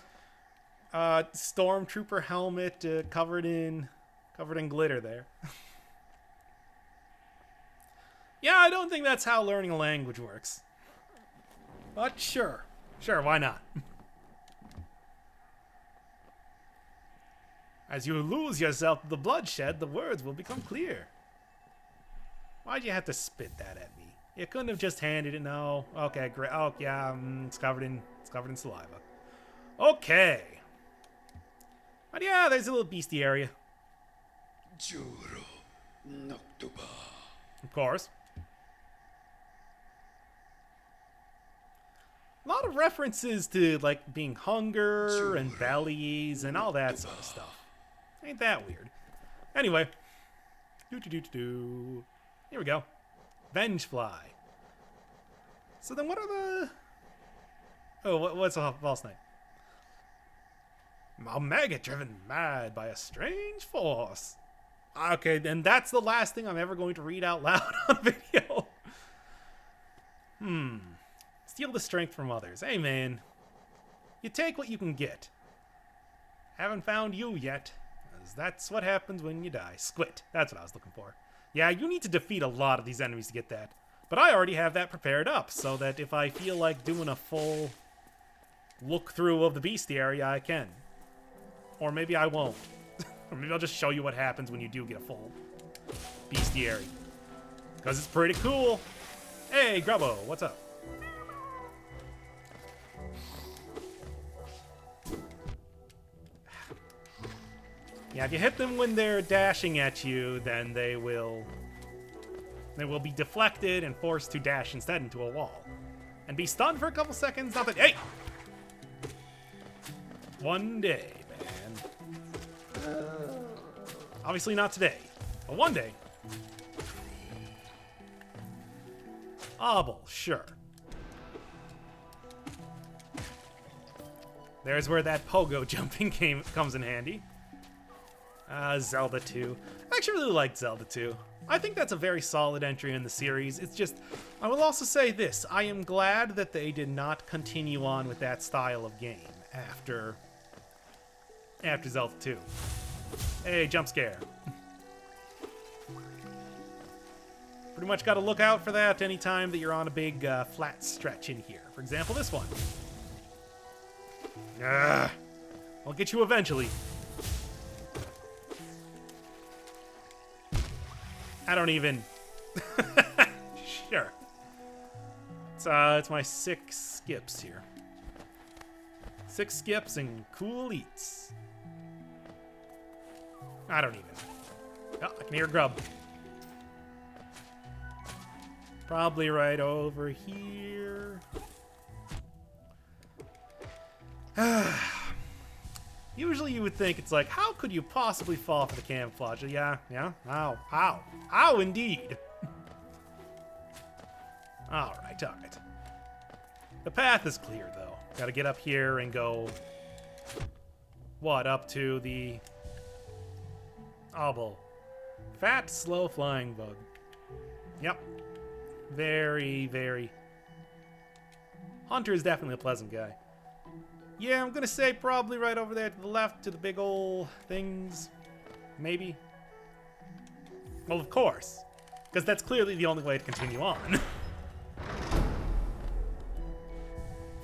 Speaker 1: stormtrooper helmet covered in glitter there. Yeah, I don't think that's how learning a language works. But sure, why not? As you lose yourself to the bloodshed, the words will become clear. Why'd you have to spit that at me? You couldn't have just handed it. No. Okay, great. Oh yeah, it's covered in saliva. Okay. But yeah, there's a little beastie area. Of course. A lot of references to like being hunger and bellies and all that sort of stuff. Ain't that weird? Anyway. Here we go. Vengefly. So then what are the... Oh, what's a false name? A maggot driven mad by a strange force. Okay, then that's the last thing I'm ever going to read out loud on video. Steal the strength from others. Hey, man. You take what you can get. Haven't found you yet. 'Cause that's what happens when you die. Squit. That's what I was looking for. Yeah, you need to defeat a lot of these enemies to get that. But I already have that prepared up, so that if I feel like doing a full look through of the bestiary, I can. Or maybe I won't. Or maybe I'll just show you what happens when you do get a full bestiary. Because it's pretty cool. Hey, Grubbo, what's up? Yeah, if you hit them when they're dashing at you, then they will be deflected and forced to dash instead into a wall. And be stunned for a couple seconds, nothing. Hey! One day, man. Obviously not today, but one day. Obble, sure. There's where that pogo jumping comes in handy. Zelda 2. I actually really liked Zelda 2. I think that's a very solid entry in the series. It's just, I will also say this. I am glad that they did not continue on with that style of game after Zelda 2. Hey, jump scare. Pretty much got to look out for that anytime that you're on a big flat stretch in here. For example, this one. I'll get you eventually. I don't even... Sure. It's my 6 skips here. 6 skips and cool eats. I don't even... Oh, I can hear grub. Probably right over here. Usually you would think it's like, how could you possibly fall for the camouflage? Yeah. How indeed. Alright. The path is clear, though. Gotta get up here and go... What, up to the... Obble. Fat, slow-flying bug. Yep. Very, very... Hunter is definitely a pleasant guy. Yeah, I'm gonna say probably right over there to the left to the big ol' things. Maybe. Well, of course. Because that's clearly the only way to continue on.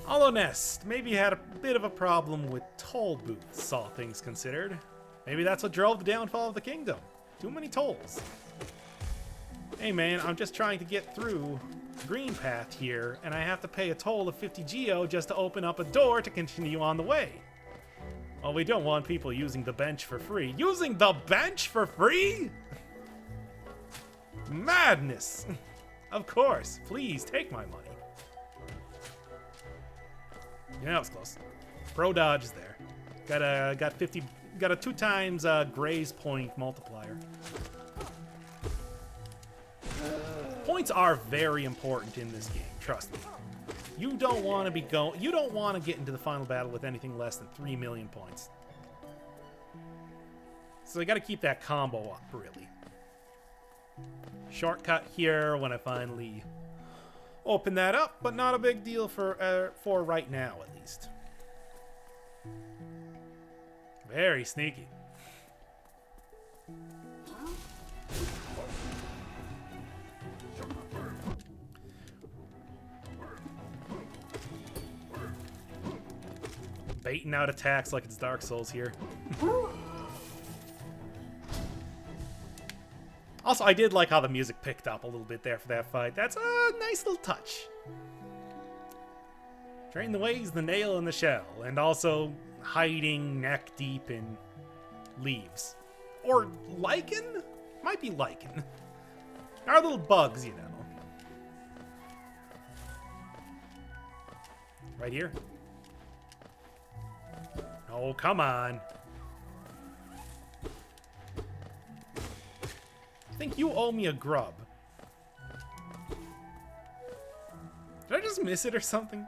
Speaker 1: Hollow Nest. Maybe had a bit of a problem with toll booths, all things considered. Maybe that's what drove the downfall of the kingdom. Too many tolls. Hey man, I'm just trying to get through Greenpath here, and I have to pay a toll of 50 geo just to open up a door to continue on the way. Well, we don't want people using the bench for free. Using the bench for free? Madness! Of course, please take my money. Yeah, that was close. Pro dodge is there. Got a 2 times Gray's point multiplier. Points are very important in this game, trust me. You don't want to get into the final battle with anything less than 3 million points. So you got to keep that combo up, really. Shortcut here when I finally open that up, but not a big deal for right now, at least. Very sneaky. Baiting out attacks like it's Dark Souls here. Also, I did like how the music picked up a little bit there for that fight. That's a nice little touch. Drain the ways, the nail in the shell, and also hiding neck deep in leaves. Or lichen? Might be lichen. There are little bugs, you know. Right here. Oh, come on. I think you owe me a grub. Did I just miss it or something?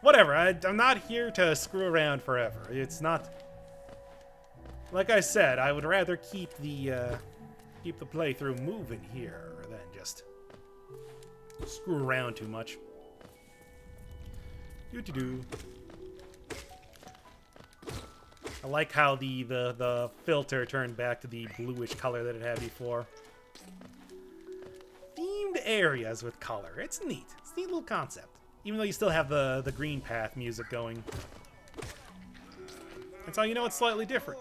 Speaker 1: Whatever, I'm not here to screw around forever. It's not... Like I said, I would rather keep the playthrough moving here than just screw around too much. Do-do-do. I like how the filter turned back to the bluish color that it had before. Themed areas with color. It's neat. It's a neat little concept. Even though you still have the Greenpath music going. That's how you know it's slightly different.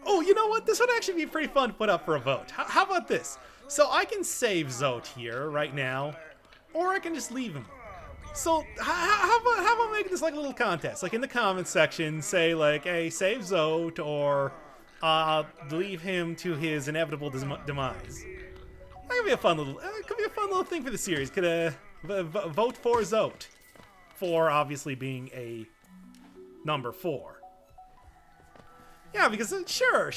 Speaker 1: Oh, you know what? This would actually be pretty fun to put up for a vote. How about this? So I can save Zote here right now, or I can just leave him. So how about making this like a little contest? Like in the comments section, say like, hey, save Zote, or leave him to his inevitable demise. That could be a fun little thing for the series. Could vote for Zote, 4 obviously being a number 4. Yeah, because sure,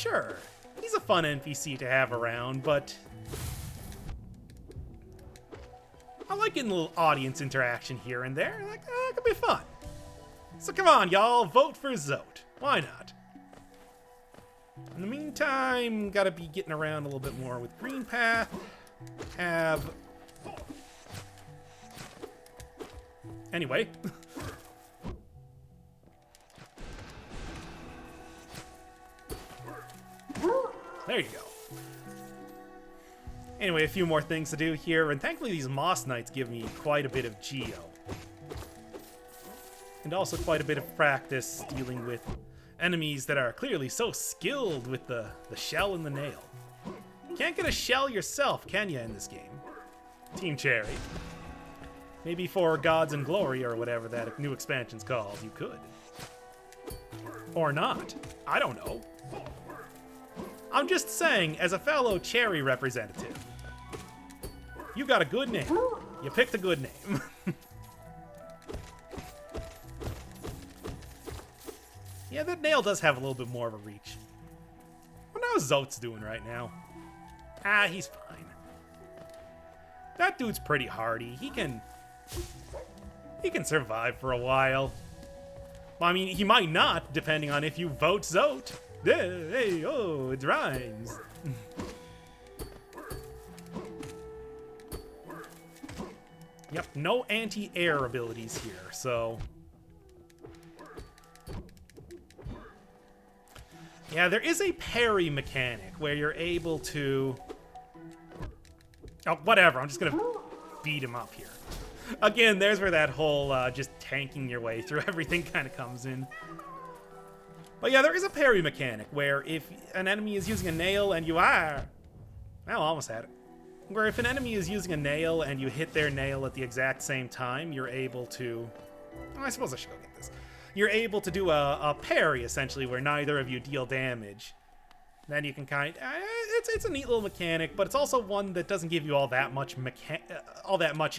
Speaker 1: he's a fun NPC to have around, but I like getting a little audience interaction here and there. Like, it could be fun. So come on, y'all, vote for Zote. Why not? In the meantime, gotta be getting around a little bit more with Greenpath. Anyway. There you go. Anyway, a few more things to do here, and thankfully these Moss Knights give me quite a bit of geo. And also quite a bit of practice dealing with enemies that are clearly so skilled with the shell and the nail. Can't get a shell yourself, can you, in this game? Team Cherry. Maybe for Gods and Glory or whatever that new expansion's called, you could. Or not. I don't know. I'm just saying, as a fellow Cherry representative, you got a good name. You picked a good name. Yeah, that nail does have a little bit more of a reach. I wonder how Zote's doing right now. He's fine. That dude's pretty hardy. He can survive for a while. Well, I mean, he might not, depending on if you vote Zote. Hey, oh, it rhymes. Yep, no anti-air abilities here, so... Yeah, there is a parry mechanic where you're able to... Oh, whatever, I'm just gonna beat him up here. Again, there's where that whole just tanking your way through everything kind of comes in. But yeah, there is a parry mechanic where if an enemy is using a nail and you are... Well, almost had it. Where if an enemy is using a nail and you hit their nail at the exact same time, you're able to... Oh, I suppose I should go get this. You're able to do a parry, essentially, where neither of you deal damage. Then you can kind of... It's a neat little mechanic, but it's also one that doesn't give you all that much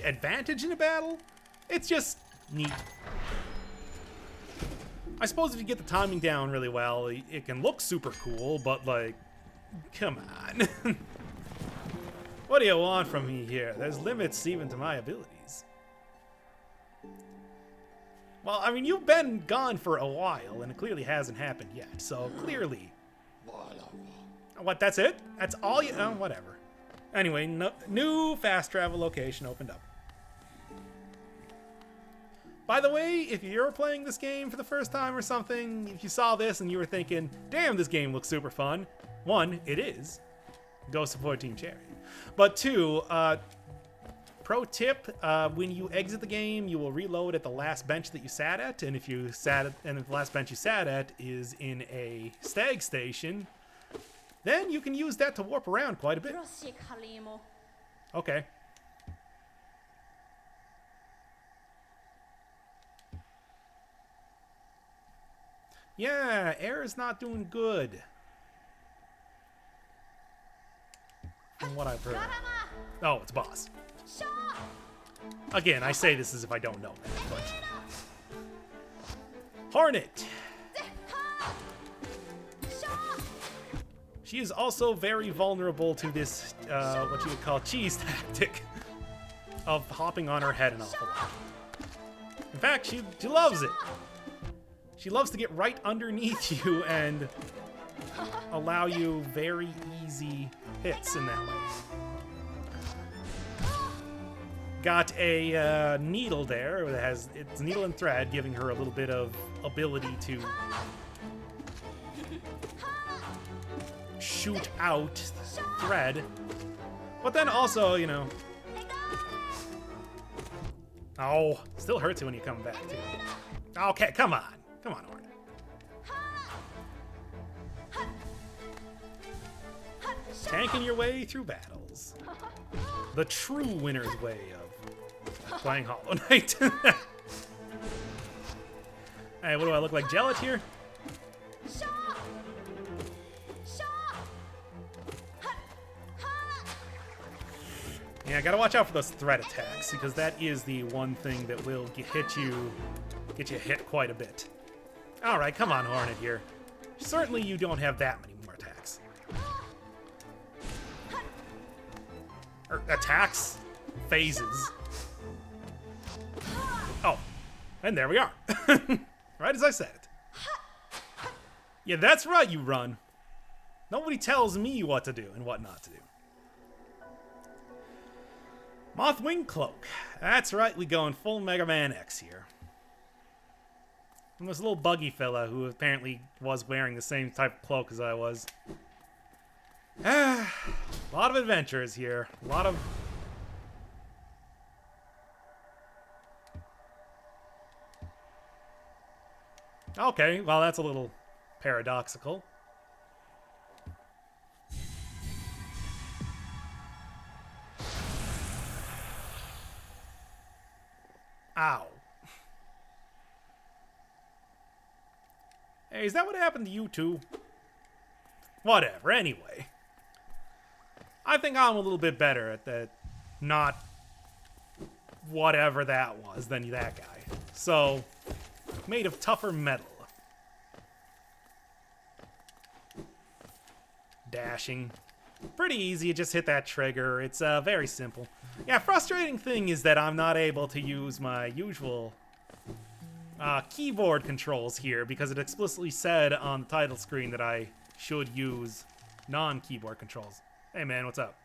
Speaker 1: advantage in a battle. It's just neat. I suppose if you get the timing down really well, it can look super cool, but, like, come on. What do you want from me here? There's limits even to my abilities. Well, I mean, you've been gone for a while, and it clearly hasn't happened yet, so clearly... What, that's it? That's all you... Oh, whatever. Anyway, new fast travel location opened up. By the way, if you're playing this game for the first time or something, if you saw this and you were thinking, damn, this game looks super fun. 1, it is. Go support Team Cherry. But 2, pro tip, when you exit the game, you will reload at the last bench that you sat at, and if the last bench you sat at is in a stag station, then you can use that to warp around quite a bit. Okay. Yeah, air is not doing good. From what I've heard. Oh, it's boss. Again, I say this as if I don't know that, but... Hornet! She is also very vulnerable to this, what you would call cheese tactic of hopping on her head an awful lot. In fact, she loves it. She loves to get right underneath you and allow you very easy hits in that way. Got a needle there that has it's needle and thread, giving her a little bit of ability to shoot out thread. But then also, you know... Oh, still hurts you when you come back, too. Okay, come on. Come on, Hornet. Tanking your way through battles. The true winner's way of playing Hollow Knight. Hey, what do I look like, Jellet here? Yeah, gotta watch out for those threat attacks, because that is the one thing that will get you hit quite a bit. Alright, come on, Hornet here. Certainly you don't have that many more attacks. Attacks? Phases. Oh, and there we are. Right as I said it. Yeah, that's right, you run. Nobody tells me what to do and what not to do. Mothwing Cloak. That's right, we going full Mega Man X here. And this little buggy fella who apparently was wearing the same type of cloak as I was. A lot of adventures here. A lot of... Okay, well that's a little paradoxical. Ow. Hey, is that what happened to you too? Whatever, anyway. I think I'm a little bit better at that, not whatever that was, than that guy. So, made of tougher metal. Dashing. Pretty easy, you just hit that trigger. It's very simple. Yeah, frustrating thing is that I'm not able to use my usual keyboard controls here because it explicitly said on the title screen that I should use non-keyboard controls. Hey man, what's up?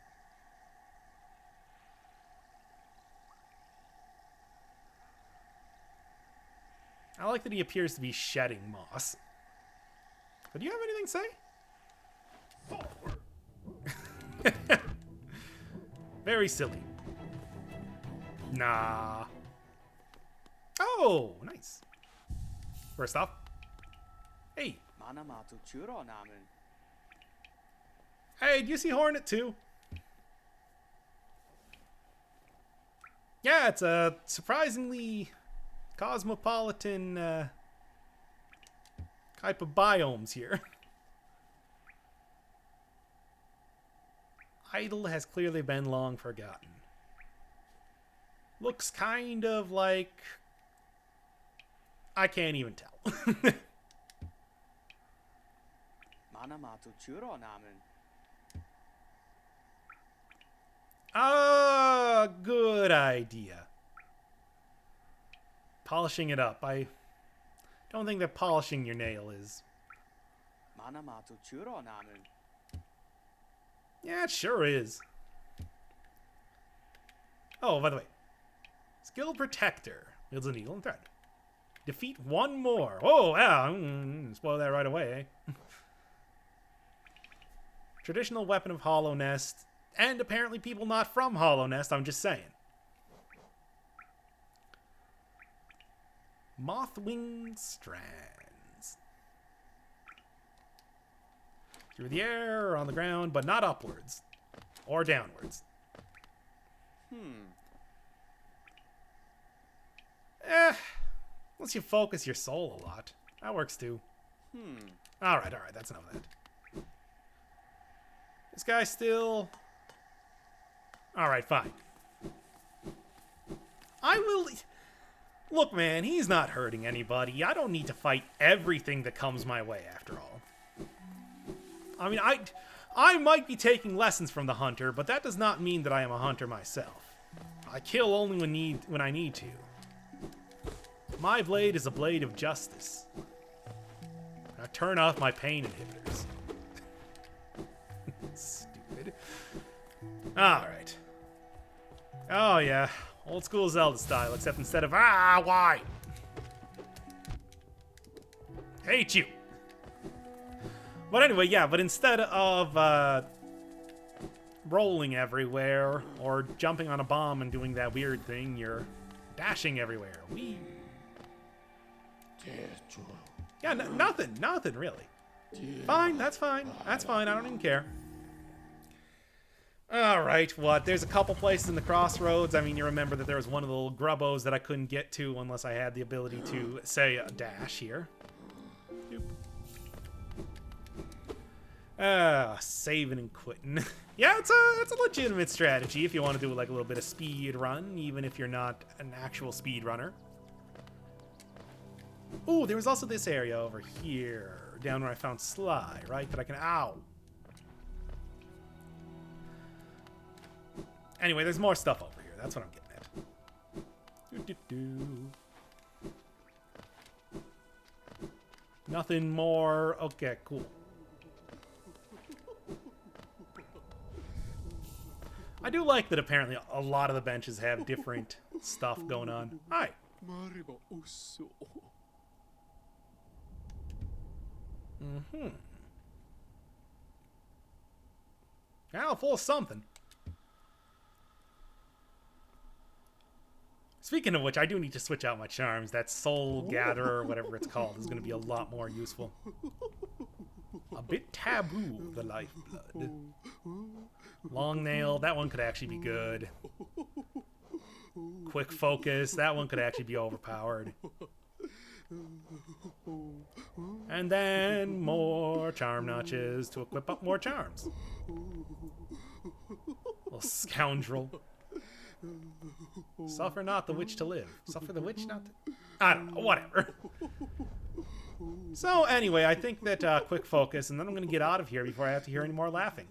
Speaker 1: I like that he appears to be shedding moss. But do you have anything to say? Very silly. Nah. Oh, nice. First off. Hey. Hey, do you see Hornet too? Yeah, it's a surprisingly cosmopolitan type of biomes here. Idle has clearly been long forgotten. Looks kind of like... I can't even tell. Good idea. Polishing it up. I don't think that polishing your nail is... Yeah, it sure is. Oh, by the way. Skilled Protector. Wields a needle and thread. Defeat one more. Oh, wow. Spoil that right away, eh? Traditional weapon of Hollow Nest. And apparently people not from Hollow Nest, I'm just saying. Mothwing Strands. Through the air or on the ground, but not upwards. Or downwards. Unless you focus your soul a lot. That works too. Alright, that's enough of that. This guy still... Alright, fine. I will... Look, man, he's not hurting anybody. I don't need to fight everything that comes my way, after all. I mean, I might be taking lessons from the hunter, but that does not mean that I am a hunter myself. I kill only when I need to. My blade is a blade of justice. Now turn off my pain inhibitors. Stupid. Alright. Oh yeah, old school Zelda style, except instead of why? Hate you. But anyway, yeah, but instead of rolling everywhere or jumping on a bomb and doing that weird thing, you're dashing everywhere. Whee. Yeah, nothing really. Fine, that's fine. That's fine, I don't even care. Alright, what? There's a couple places in the Crossroads. I mean, you remember that there was one of the little grubbos that I couldn't get to unless I had the ability to, say, dash here. Saving and quitting. Yeah, it's a legitimate strategy if you want to do like a little bit of speed run, even if you're not an actual speed runner. Ooh, there was also this area over here, down where I found Sly, right? That I can... Ow! Anyway, there's more stuff over here. That's what I'm getting at. Nothing more. Okay, cool. I do like that apparently a lot of the benches have different stuff going on. Hi. Mm-hmm. Now full of something. Speaking of which, I do need to switch out my charms. That Soul Gatherer, or whatever it's called, is going to be a lot more useful. A bit taboo, the lifeblood. Long Nail, that one could actually be good. Quick Focus, that one could actually be overpowered. And then more charm notches to equip up more charms. Little scoundrel. Suffer not the witch to live. Suffer the witch not to... I don't know, whatever. So anyway, I think that quick focus, and then I'm going to get out of here before I have to hear any more laughing.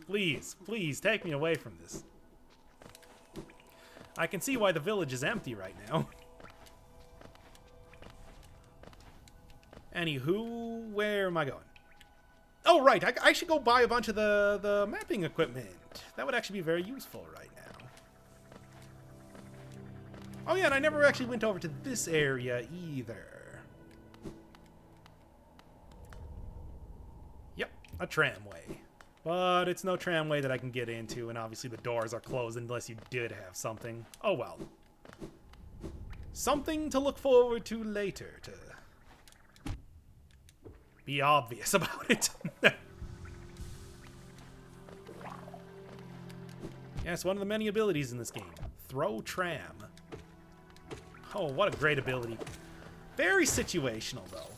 Speaker 1: Please, please, take me away from this. I can see why the village is empty right now. Anywho, where am I going? Oh, right, I should go buy a bunch of the mapping equipment. That would actually be very useful right now. Oh yeah, and I never actually went over to this area either. Yep, a tramway. But it's no tramway that I can get into, and obviously the doors are closed unless you did have't. Oh well. Something to look forward to later to be obvious about it. Yes, one of the many abilities in this game. Throw tram. Oh, what a great ability. Very situational, though.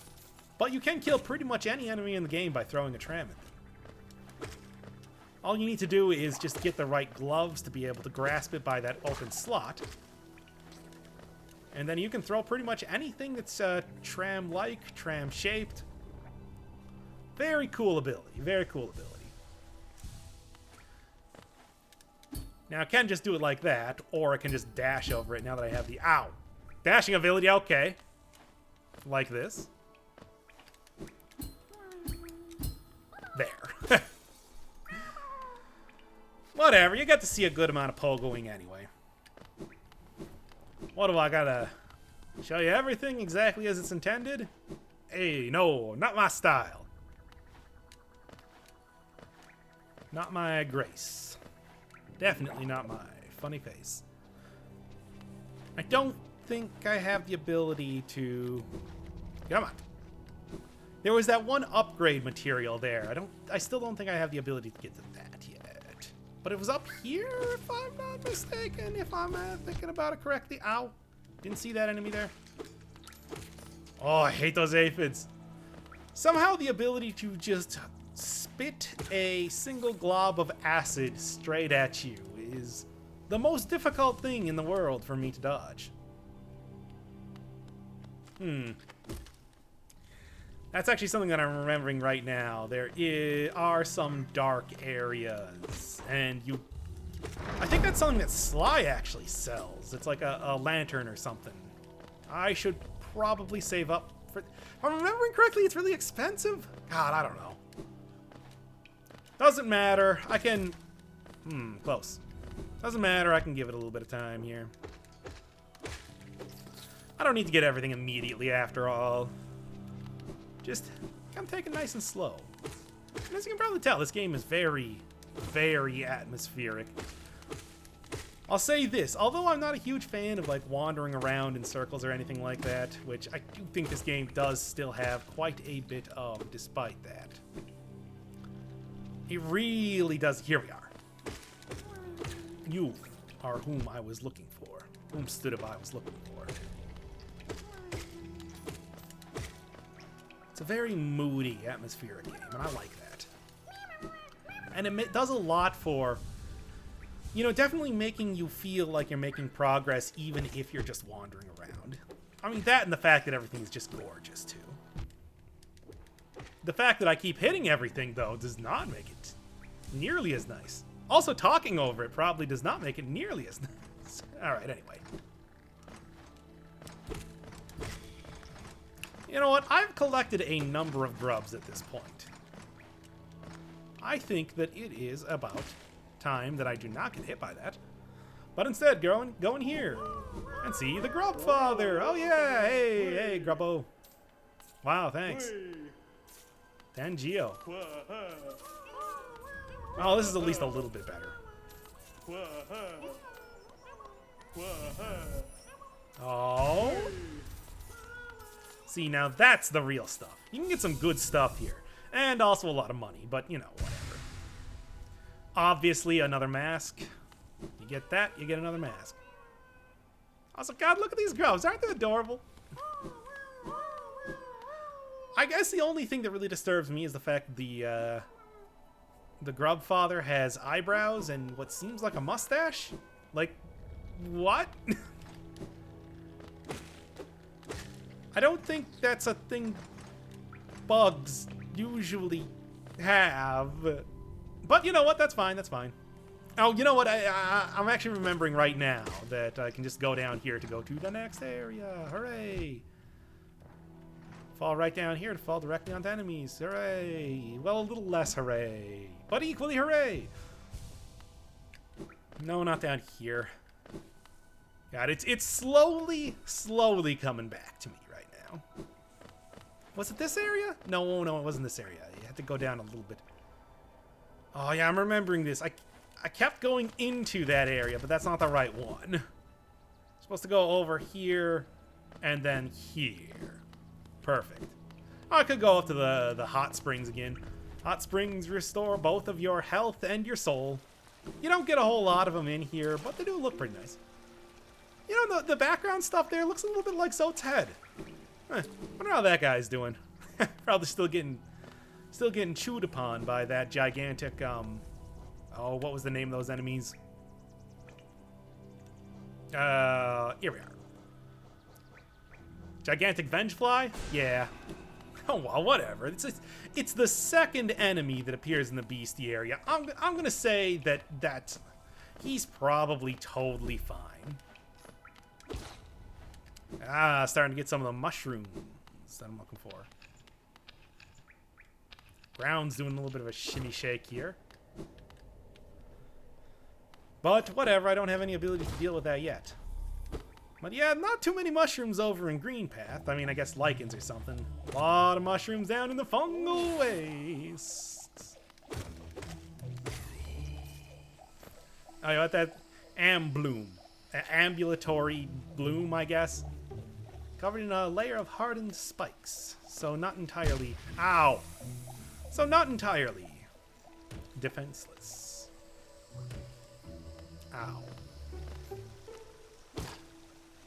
Speaker 1: But you can kill pretty much any enemy in the game by throwing a tram at them. All you need to do is just get the right gloves to be able to grasp it by that open slot. And then you can throw pretty much anything that's tram-like, tram-shaped. Very cool ability. Very cool ability. Now, I can just do it like that, or I can just dash over it now that I have the... Ow! Dashing ability, okay. Like this. There. Whatever, you get to see a good amount of pogoing anyway. What do I gotta... show you everything exactly as it's intended? Hey, no, not my style. Not my grace. Definitely not my funny face. I don't think I have the ability to... Come on. There was that one upgrade material there. I still don't think I have the ability to get to that yet. But it was up here, if I'm not mistaken, if I'm thinking about it correctly. Ow. Didn't see that enemy there. Oh, I hate those aphids. Somehow the ability to just spit a single glob of acid straight at you is the most difficult thing in the world for me to dodge. That's actually something that I'm remembering right now. Are some dark areas, and I think that's something that Sly actually sells. It's like a lantern or something. I should probably save up for... If I'm remembering correctly, it's really expensive? God, I don't know. Doesn't matter. I can... close. Doesn't matter. I can give it a little bit of time here. I don't need to get everything immediately after all. Just, I'm taking it nice and slow. And as you can probably tell, this game is very, very atmospheric. I'll say this, although I'm not a huge fan of like wandering around in circles or anything like that, which I do think this game does still have quite a bit of, despite that. It really does. Here we are. You are whom I was looking for. Whom stood if I was looking for. It's a very moody, atmospheric game, and I like that. And it does a lot for, you know, definitely making you feel like you're making progress even if you're just wandering around. I mean, that and the fact that everything is just gorgeous, too. The fact that I keep hitting everything, though, does not make it nearly as nice. Also, talking over it probably does not make it nearly as nice. Alright, anyway. You know what? I've collected a number of grubs at this point. I think that it is about time that I do not get hit by that. But instead, go in here and see the Grub Father. Oh yeah, hey, Grubbo. Wow, thanks. Tangio. Oh, this is at least a little bit better. Oh. See, now that's the real stuff. You can get some good stuff here. And also a lot of money, but you know, whatever. Obviously, another mask. You get that, you get another mask. Also, God, look at these grubs. Aren't they adorable? I guess the only thing that really disturbs me is the fact that the Grub Father has eyebrows and what seems like a mustache. Like, what? I don't think that's a thing bugs usually have. But you know what? That's fine. That's fine. Oh, you know what? I'm actually remembering right now that I can just go down here to go to the next area. Hooray! Fall right down here to fall directly onto enemies. Hooray! Well, a little less hooray, but equally hooray! No, not down here. God, it's slowly coming back to me right now. Was it this area? No, it wasn't this area. You had to go down a little bit. Oh yeah, I'm remembering this. I kept going into that area, but that's not the right one. Supposed to go over here and then here. Perfect. I could go up to the hot springs again. Hot springs restore both of your health and your soul. You don't get a whole lot of them in here, but they do look pretty nice. You know, the background stuff there looks a little bit like Zote's head. Wonder how that guy's doing. Probably still getting chewed upon by that gigantic, oh, what was the name of those enemies? Here we are. Gigantic Vengefly? Yeah. Oh, well, whatever. It's the second enemy that appears in the bestiary. I'm gonna say that he's probably totally fine. Ah, starting to get some of the mushrooms that I'm looking for. Ground's doing a little bit of a shimmy shake here. But whatever, I don't have any ability to deal with that yet. But yeah, not too many mushrooms over in Greenpath. I mean, I guess lichens or something. A lot of mushrooms down in the Fungal Wastes. Oh, you got that ambloom. Ambulatory bloom, I guess. Covered in a layer of hardened spikes. So not entirely... Ow! So not entirely defenseless. Ow.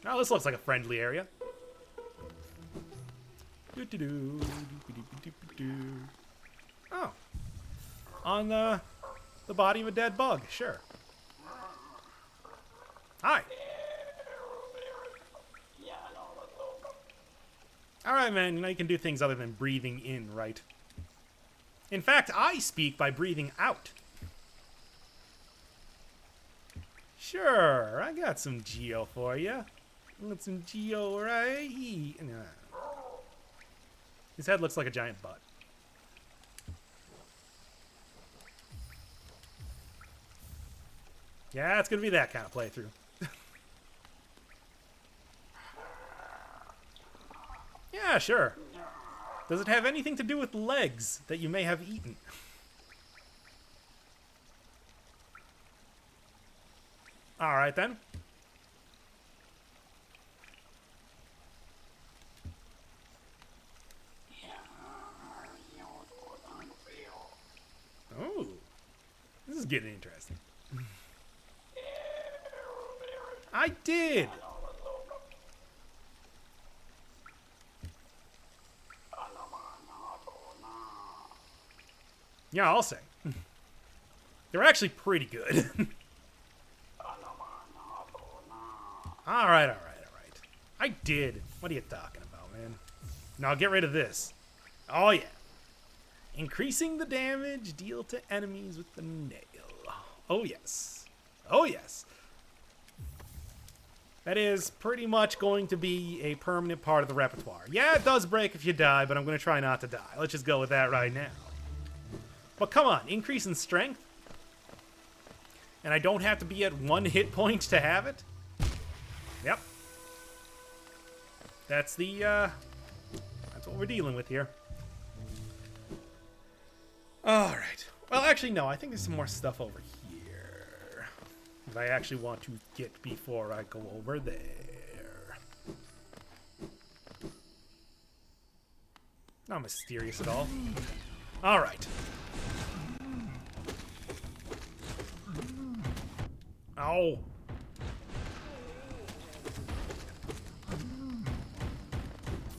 Speaker 1: Oh, this looks like a friendly area. Oh. On the body of a dead bug, sure. Hi. Alright, man, you know you can do things other than breathing in, right? In fact, I speak by breathing out. Sure, I got some Geo for you. Want some Geo right here? Nah. His head looks like a giant butt. Yeah, it's gonna be that kind of playthrough. Yeah, sure. Does it have anything to do with legs that you may have eaten? Alright then. Oh, this is getting interesting. I did! Yeah, I'll say. They're actually pretty good. Alright. I did. What are you talking about, man? Now get rid of this. Oh, yeah. Increasing the damage deal to enemies with the nail. Oh, yes. Oh, yes. That is pretty much going to be a permanent part of the repertoire. Yeah, it does break if you die, but I'm going to try not to die. Let's just go with that right now. But come on, increase in strength. And I don't have to be at 1 hit point to have it. Yep. That's the, that's what we're dealing with here. Alright. Well, actually, no. I think there's some more stuff over here that I actually want to get before I go over there. Not mysterious at all. Alright. Ow.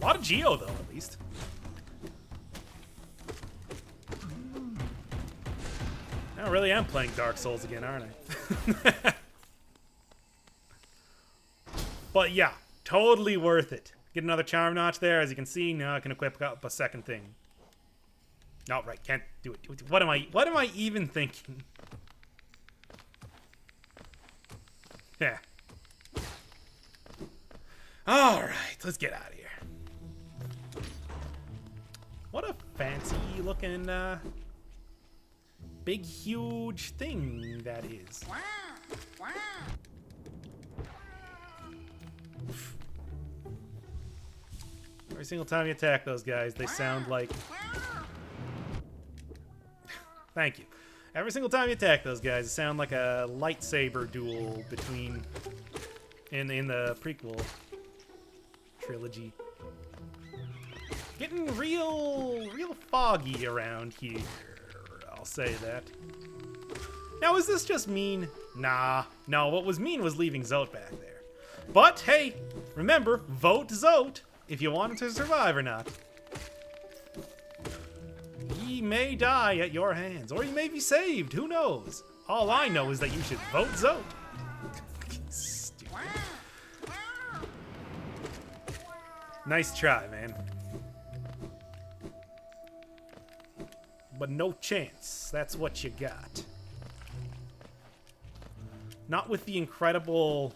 Speaker 1: A lot of Geo, though, at least. I really am playing Dark Souls again, aren't I? But yeah, totally worth it. Get another charm notch there. As you can see, now I can equip up a second thing. No, right, can't do it. What am I even thinking? Yeah. Alright, let's get out of here. What a fancy looking, big, huge thing that is. Every single time you attack those guys, they sound like... Thank you. Every single time you attack those guys, it sounds like a lightsaber duel between... in the prequel trilogy. Getting real foggy around here. I'll say that. Now, is this just mean? Nah. No, what was mean was leaving Zote back there. But, hey, remember, vote Zote if you want him to survive or not. He may die at your hands, or he may be saved. Who knows? All I know is that you should vote Zote. Stupid. Nice try, man. But no chance. That's what you got. Not with the incredible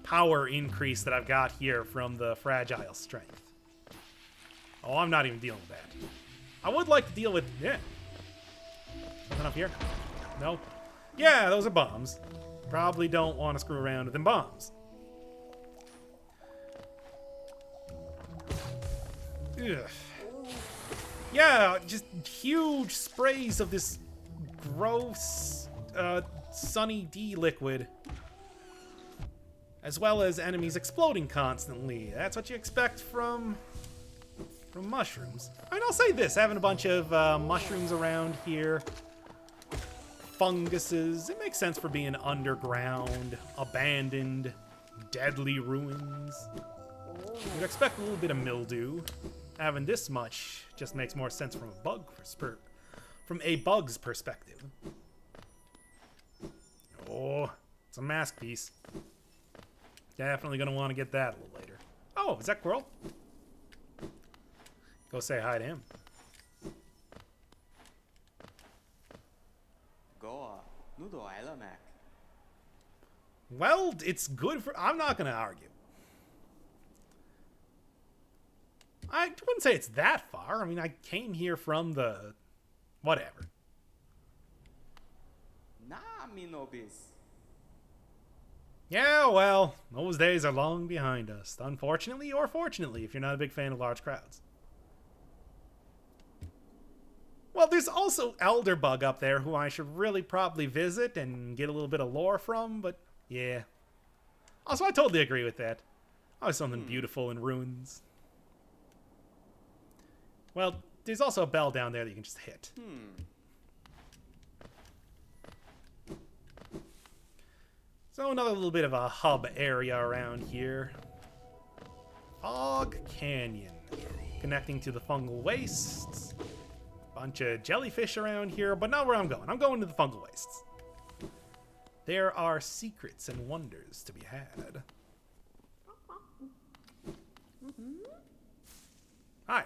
Speaker 1: power increase that I've got here from the fragile strength. Oh, I'm not even dealing with that. I would like to deal with... Yeah. Nothing up here? No? Yeah, those are bombs. Probably don't want to screw around with them bombs. Ugh. Yeah, just huge sprays of this gross, Sunny D liquid. As well as enemies exploding constantly. That's what you expect from mushrooms. I mean, I'll say this, having a bunch of mushrooms around here, funguses, it makes sense for being underground, abandoned, deadly ruins. You'd expect a little bit of mildew. Having this much just makes more sense from a bug's perspective. Oh, it's a mask piece. Definitely gonna want to get that a little later. Oh, is that Quirrell? Go say hi to him.
Speaker 2: Goa, Nudo Ilamak.
Speaker 1: Well, it's good for... I'm not going to argue. I wouldn't say it's that far. I mean, I came here from the... whatever.
Speaker 2: Nah, me no bis.
Speaker 1: Yeah, well, those days are long behind us. Unfortunately or fortunately, if you're not a big fan of large crowds. Well, there's also Elderbug up there who I should really probably visit and get a little bit of lore from, but yeah. Also, I totally agree with that. Always something beautiful in ruins. Well, there's also a bell down there that you can just hit. So another little bit of a hub area around here. Fog Canyon. Connecting to the Fungal Wastes. Bunch of jellyfish around here, but not where I'm going. I'm going to the Fungal Wastes. There are secrets and wonders to be had. Hi.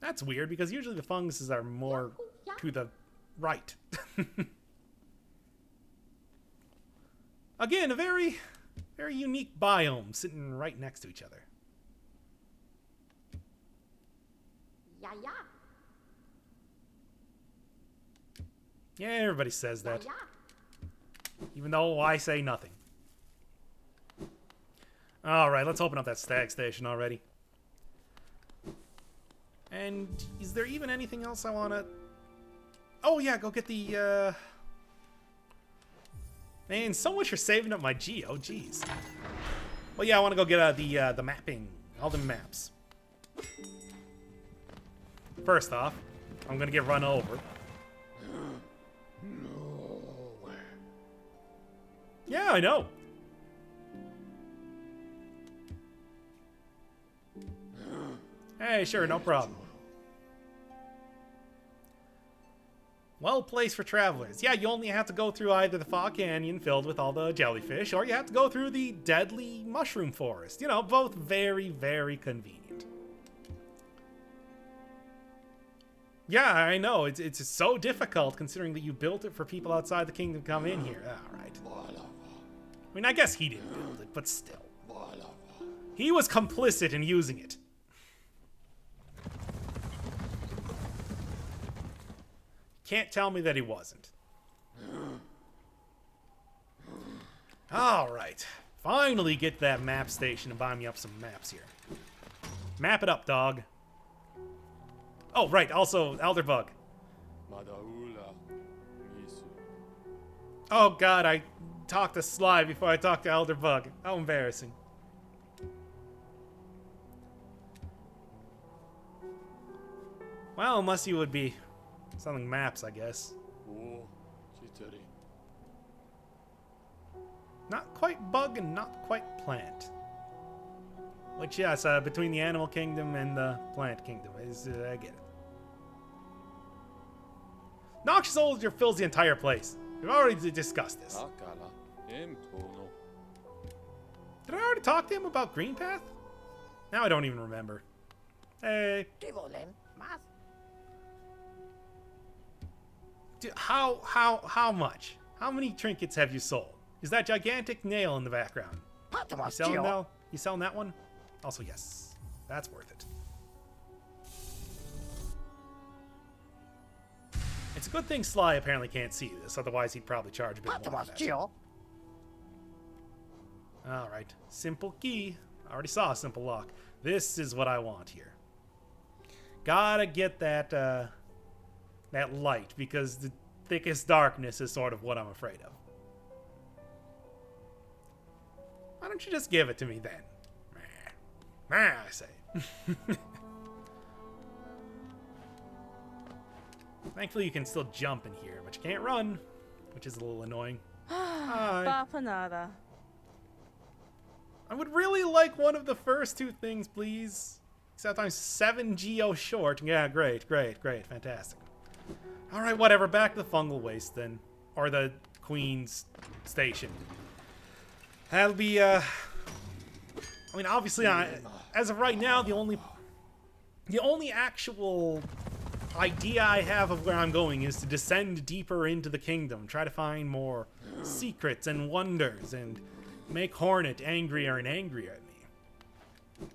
Speaker 1: That's weird, because usually the funguses are more to the right. Again, a very, very unique biome sitting right next to each other. Yeah, everybody says that. Even though I say nothing. Alright, let's open up that stag station already. And is there even anything else I want to... Oh yeah, go get the, Man, so much for saving up my geo, jeez. Well, yeah, I want to go get the mapping, all the maps. First off, I'm going to get run over. Yeah, I know. Hey, sure, no problem. Well placed for travelers. Yeah, you only have to go through either the Fog Canyon filled with all the jellyfish, or you have to go through the deadly mushroom forest. You know, both very, very convenient. Yeah, I know. It's so difficult considering that you built it for people outside the kingdom to come in here. All right. I mean, I guess he didn't build it, but still. He was complicit in using it. Can't tell me that he wasn't. Alright. Finally get that map station and buy me up some maps here. Map it up, dog. Oh, right. Also, Elderbug. Oh, God. I talked to Sly before I talked to Elderbug. How embarrassing. Well, unless you would be selling maps, I guess. Not quite bug and not quite plant. Which, yes, between the animal kingdom and the plant kingdom, I get it. Noxious odor fills the entire place. We've already discussed this. Did I already talk to him about Greenpath? Now I don't even remember. Hey. Dude, how much? How many trinkets have you sold? Is that gigantic nail in the background? You selling that? You selling that one? Also, yes. That's worth it. It's a good thing Sly apparently can't see this, otherwise he'd probably charge a bit more for that. Alright. Simple key. I already saw a simple lock. This is what I want here. Gotta get that, that light, because the thickest darkness is sort of what I'm afraid of. Why don't you just give it to me then? I say. Thankfully you can still jump in here, but you can't run, which is a little annoying. Hi. I would really like one of the first two things, please. Except I'm 7 geo short. Yeah, great, fantastic. Alright, whatever, back to the Fungal Waste then. Or the Queen's Station. That'll be, I mean, obviously, as of right now, the only actual idea I have of where I'm going is to descend deeper into the kingdom, try to find more secrets and wonders, and make Hornet angrier and angrier at me.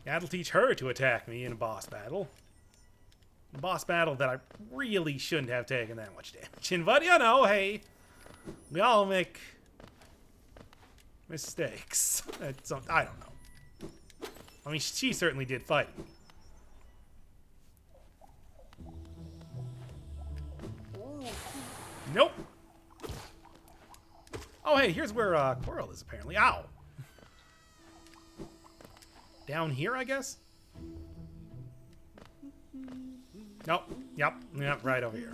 Speaker 1: That'll teach her to attack me in a boss battle. A boss battle that I really shouldn't have taken that much damage in, but you know, hey, we all make mistakes. I don't know. I mean, she certainly did fight me. Nope. Oh, hey, here's where Coral is, apparently. Ow! Down here, I guess? Nope. Yep, right over here.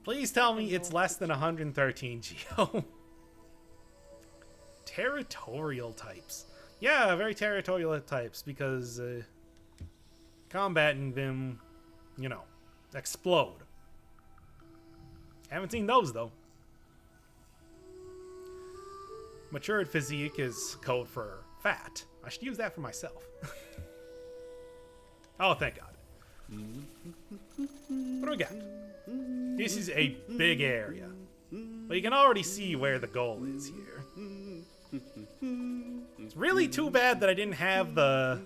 Speaker 1: Please tell me it's less than 113 Geo. Territorial types. Yeah, very territorial types, because combating them, you know, explode. Haven't seen those, though. Matured physique is code for fat. I should use that for myself. Oh, thank God. What do we got? This is a big area. But you can already see where the goal is here. It's really too bad that I didn't have the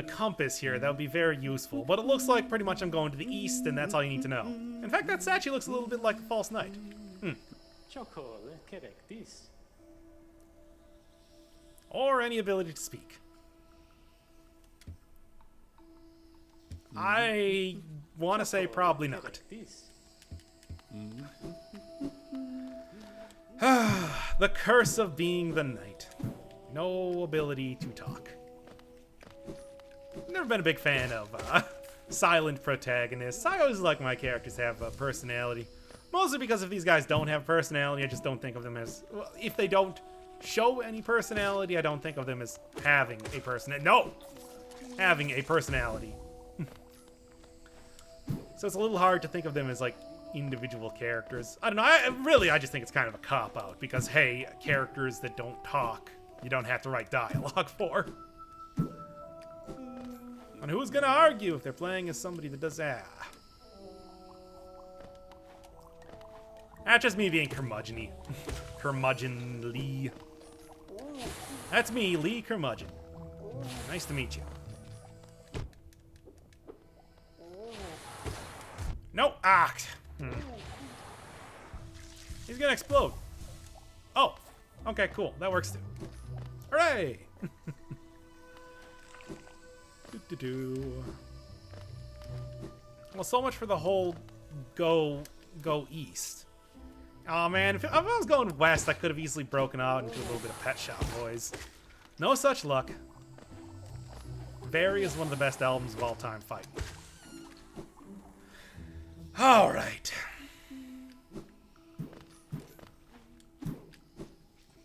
Speaker 1: compass here. That would be very useful. But it looks like pretty much I'm going to the east, and that's all you need to know. In fact, that statue looks a little bit like a false knight. Or any ability to speak. I want to say probably not. The curse of being the knight. No ability to talk. Never been a big fan of silent protagonists. I always like my characters to have a personality. Mostly because if these guys don't have personality, I just don't think of them as... Well, if they don't show any personality, I don't think of them as having a personality. No! Having a personality. So it's a little hard to think of them as, like, individual characters. I don't know. I just think it's kind of a cop-out. Because, hey, characters that don't talk, you don't have to write dialogue for. And who's gonna argue if they're playing as somebody that does that? That's just me being curmudgeon-y. Curmudgeon-ly. That's me, Lee Curmudgeon. Nice to meet you. Nope. Ah. He's gonna explode. Oh. Okay, cool. That works too. Hooray! Well, so much for the whole go east. Oh man, if I was going west, I could have easily broken out into a little bit of Pet Shop Boys. No such luck. Barry is one of the best albums of all time fighting. All right.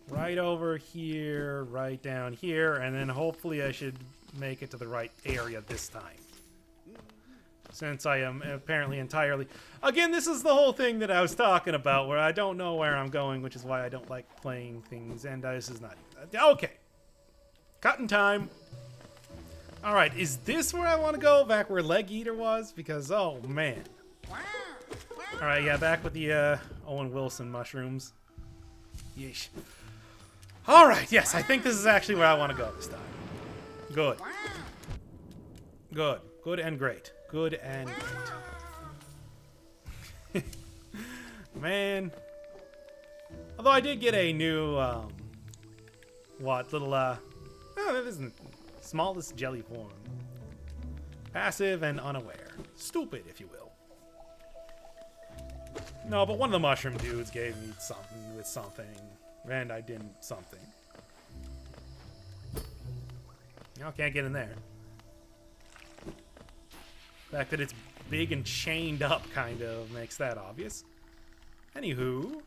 Speaker 1: Right over here, right down here, and then hopefully I should make it to the right area this time. Since I am apparently entirely... Again, this is the whole thing that I was talking about, where I don't know where I'm going, which is why I don't like playing things, and this is not... Okay. Cutting time. Alright, is this where I want to go? Back where Leg Eater was? Because, oh, man. Alright, yeah, back with the Owen Wilson mushrooms. Yeesh. Alright, yes, I think this is actually where I want to go this time. Good. Good. Good and great. Good and great. Man. Although I did get a new, little, that isn't smallest jelly form. Passive and unaware. Stupid, if you will. No, but one of the mushroom dudes gave me something with something, and I didn't something. No, can't get in there. The fact that it's big and chained up kind of makes that obvious. Anywho.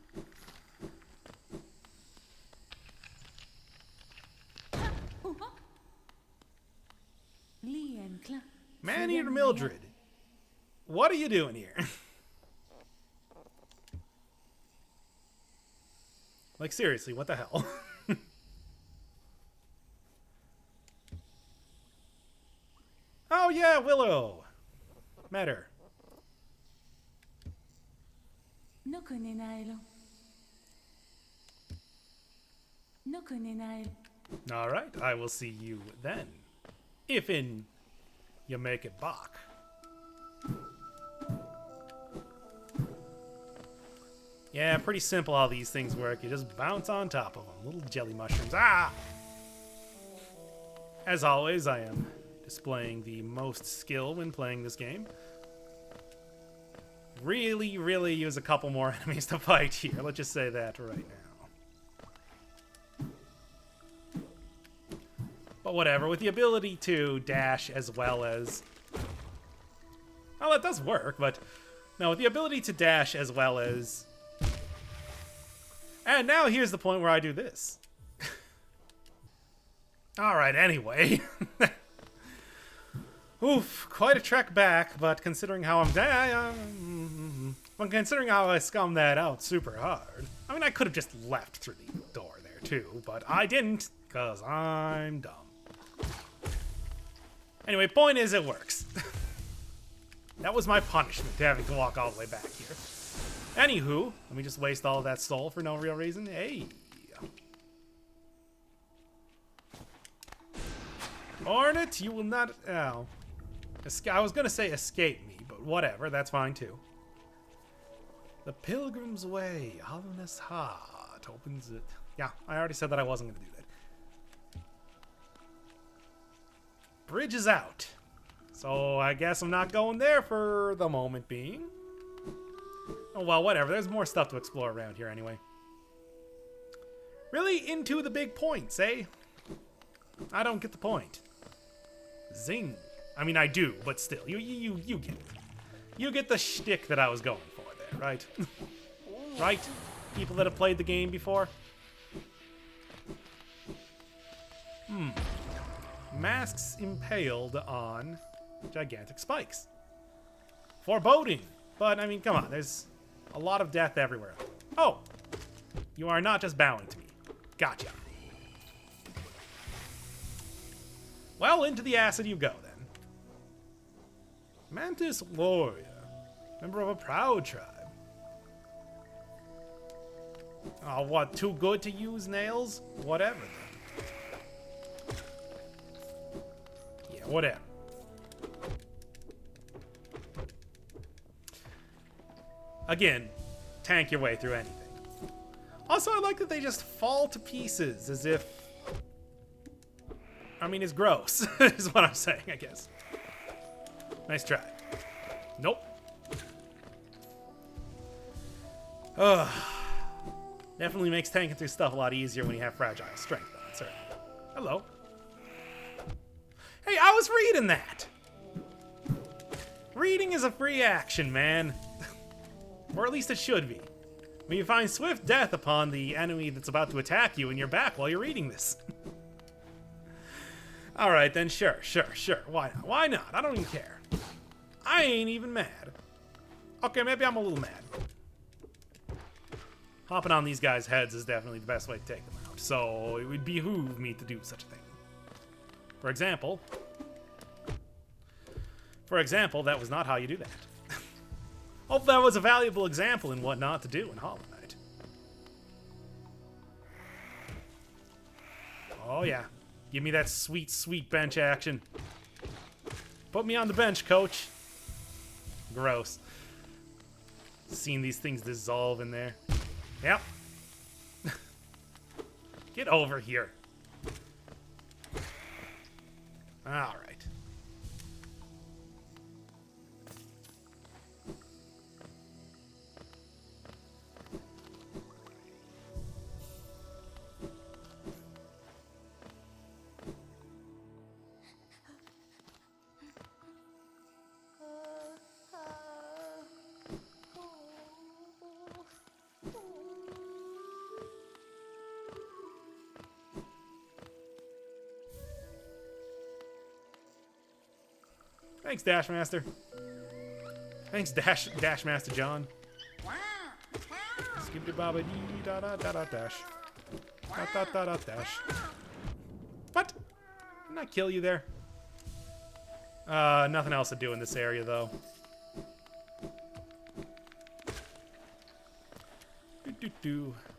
Speaker 1: Man-Eater Mildred. What are you doing here? Like, seriously, what the hell? Oh, yeah, Willow. Met her. Alright, I will see you then. If you make it back. Yeah, pretty simple how these things work. You just bounce on top of them. Little jelly mushrooms. Ah! As always, I am displaying the most skill when playing this game. Really, really use a couple more enemies to fight here. Let's just say that right now. But whatever, with the ability to dash as well as... Well, that does work, but... No, with the ability to dash as well as... And now here's the point where I do this. Alright, anyway. Oof, quite a trek back, but considering how considering how I scummed that out super hard. I mean, I could have just left through the door there too, but I didn't, because I'm dumb. Anyway, point is, it works. That was my punishment, having to walk all the way back here. Anywho, let me just waste all of that soul for no real reason. Hey. Hornet, you will not... Oh. I was going to say escape me, but whatever. That's fine, too. The Pilgrim's Way. Hollowness Heart opens it. Yeah, I already said that I wasn't going to do that. Bridge is out. So I guess I'm not going there for the moment being. Oh, well, whatever. There's more stuff to explore around here anyway. Really into the big points, eh? I don't get the point. Zing. I mean, I do, but still. You get it. You get the shtick that I was going for there, right? Right? People that have played the game before? Masks impaled on gigantic spikes. Foreboding. But, I mean, come on. There's a lot of death everywhere. Oh! You are not just bowing to me. Gotcha. Well, into the acid you go, then. Mantis warrior. Member of a proud tribe. Oh, what? Too good to use nails? Whatever, then. Yeah, whatever. Again, tank your way through anything. Also, I like that they just fall to pieces as if... I mean, it's gross, is what I'm saying, I guess. Nice try. Nope. Ugh. Definitely makes tanking through stuff a lot easier when you have fragile strength on, certainly. Hello. Hey, I was reading that! Reading is a free action, man. Or at least it should be. When you find swift death upon the enemy that's about to attack you and you're back while you're reading this. Alright then, sure. Why not? Why not? I don't even care. I ain't even mad. Okay, maybe I'm a little mad. Hopping on these guys' heads is definitely the best way to take them out, so it would behoove me to do such a thing. For example, that was not how you do that. Hope that was a valuable example in what not to do in Hollow Knight. Oh yeah. Give me that sweet, sweet bench action. Put me on the bench, coach. Gross. Seeing these things dissolve in there. Yep. Get over here. Alright. Thanks, Dashmaster. Thanks, Dashmaster John. Skibbity baba dee da da da da dash. Da da da da dash. What? Didn't I kill you there? Nothing else to do in this area, though.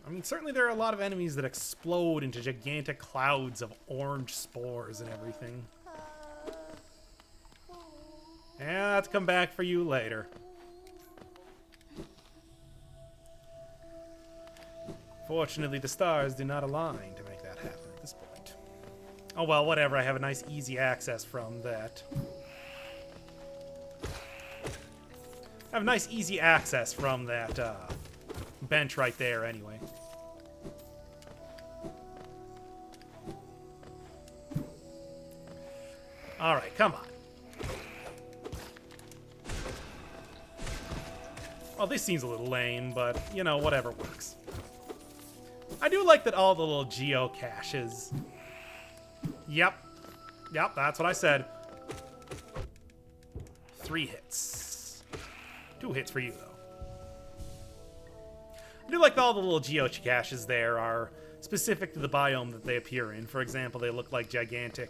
Speaker 1: I mean, certainly there are a lot of enemies that explode into gigantic clouds of orange spores and everything. Yeah, let's come back for you later. Fortunately, the stars do not align to make that happen at this point. Oh well, whatever. I have a nice easy access from that. I have nice easy access from that bench right there anyway. Alright, come on. Well, this seems a little lame, but, you know, whatever works. I do like that all the little geocaches... Yep, that's what I said. 3 hits. 2 hits for you, though. I do like that all the little geocaches there are specific to the biome that they appear in. For example, they look like gigantic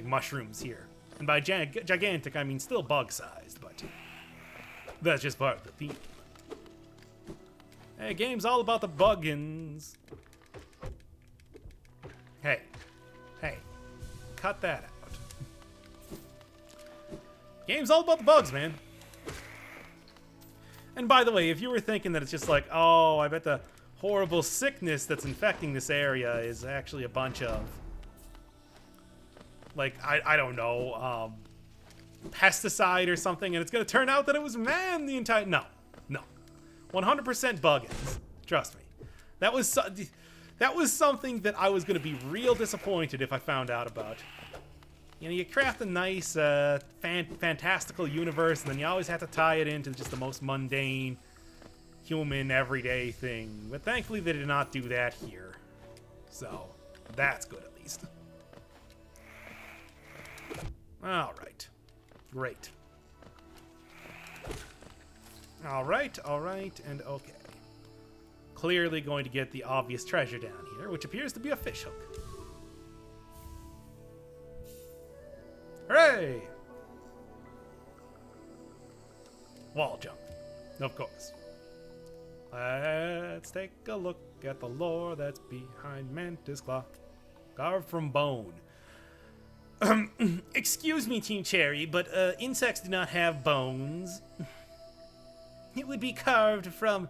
Speaker 1: mushrooms here. And by gigantic, I mean still bug-sized, but that's just part of the theme. Hey, game's all about the buggins. Hey, cut that out. Game's all about the bugs, man. And by the way, if you were thinking that it's just like, oh, I bet the horrible sickness that's infecting this area is actually a bunch of, like, I don't know, pesticide or something, and it's gonna turn out that it was man the entire... No. 100% buggins. Trust me. That was something that I was gonna be real disappointed if I found out about. You know, you craft a nice, fantastical universe, and then you always have to tie it into just the most mundane, human, everyday thing. But thankfully, they did not do that here. So, that's good, at least. Alright. Great. Alright, and okay. Clearly going to get the obvious treasure down here, which appears to be a fishhook. Hooray! Wall jump. Of course. Let's take a look at the lore that's behind Mantis Claw. Carved from bone. Excuse me, Team Cherry, but insects do not have bones. It would be carved from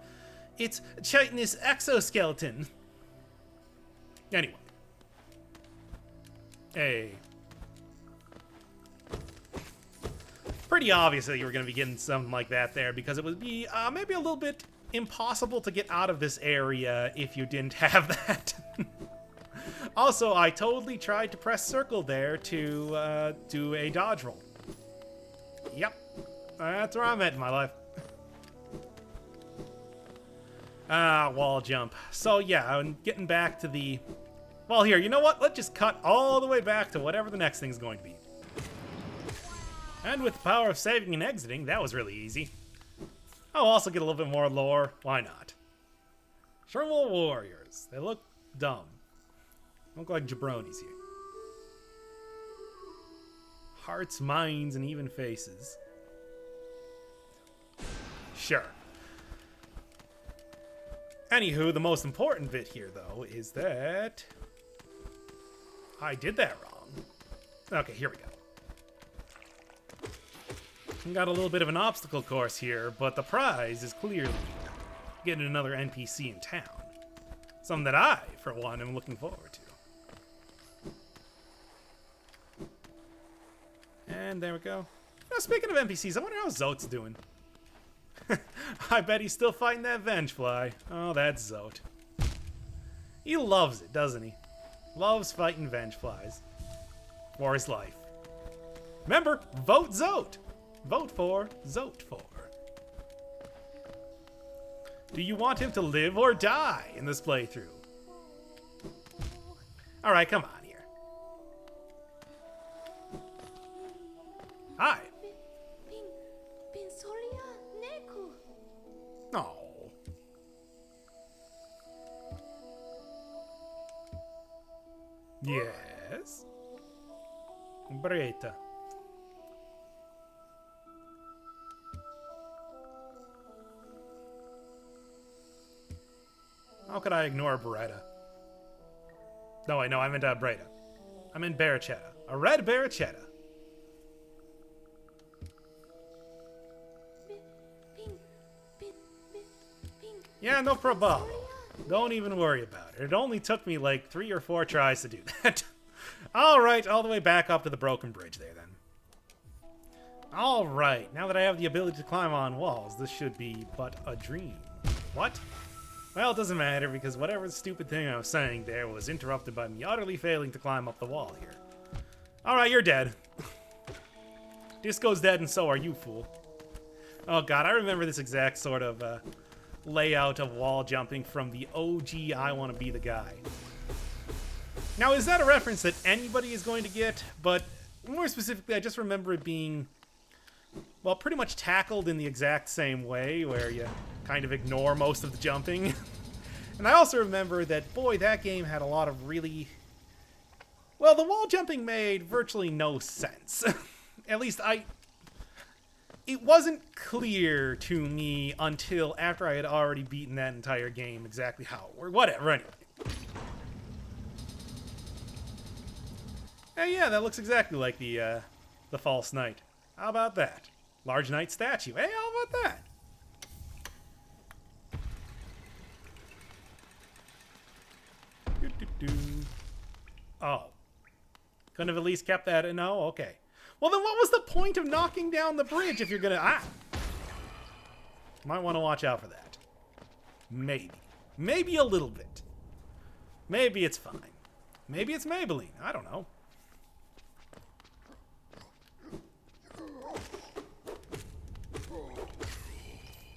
Speaker 1: its chitinous exoskeleton. Anyway. Hey. Pretty obvious that you were going to be getting something like that there, because it would be maybe a little bit impossible to get out of this area if you didn't have that. Also, I totally tried to press circle there to do a dodge roll. Yep. That's where I'm at in my life. Wall jump. So yeah, I'm getting back to the... Well, here, you know what? Let's just cut all the way back to whatever the next thing's going to be. And with the power of saving and exiting, that was really easy. I'll also get a little bit more lore. Why not? Shermal warriors. They look dumb. Look like jabronis here. Hearts, minds, and even faces. Sure. Anywho, the most important bit here, though, is that... I did that wrong. Okay, here we go. We got a little bit of an obstacle course here, but the prize is clearly getting another NPC in town. Something that I, for one, am looking forward to. And there we go. Now, speaking of NPCs, I wonder how Zote's doing. I bet he's still fighting that Vengefly. Oh, that's Zote. He loves it, doesn't he? Loves fighting Vengeflies. For his life. Remember, vote Zote. Vote for Zote for. Do you want him to live or die in this playthrough? Alright, come on here. Hi. Yes. Breta. How could I ignore Beretta? No, wait, no, I meant Breta. I meant Barachetta. A red Barachetta. Yeah, no problem. Don't even worry about it. It only took me like 3 or 4 tries to do that. Alright, all the way back up to the broken bridge there then. Alright, now that I have the ability to climb on walls, this should be but a dream. What? Well, it doesn't matter because whatever stupid thing I was saying there was interrupted by me utterly failing to climb up the wall here. Alright, you're dead. Disco's dead and so are you, fool. Oh god, I remember this exact sort of layout of wall jumping from the OG I Wanna Be the Guy. Now, is that a reference that anybody is going to get? But more specifically, I just remember it being, well, pretty much tackled in the exact same way, where you kind of ignore most of the jumping. And I also remember that, boy, that game had a lot of really... Well, the wall jumping made virtually no sense. At least it wasn't clear to me until after I had already beaten that entire game exactly how it worked. Whatever, anyway. Hey, yeah, that looks exactly like the false knight. How about that? Large knight statue. Hey, how about that? Oh. Couldn't have at least kept that? No? Okay. Well, then what was the point of knocking down the bridge if you're gonna... Ah! Might want to watch out for that. Maybe. Maybe a little bit. Maybe it's fine. Maybe it's Maybelline. I don't know.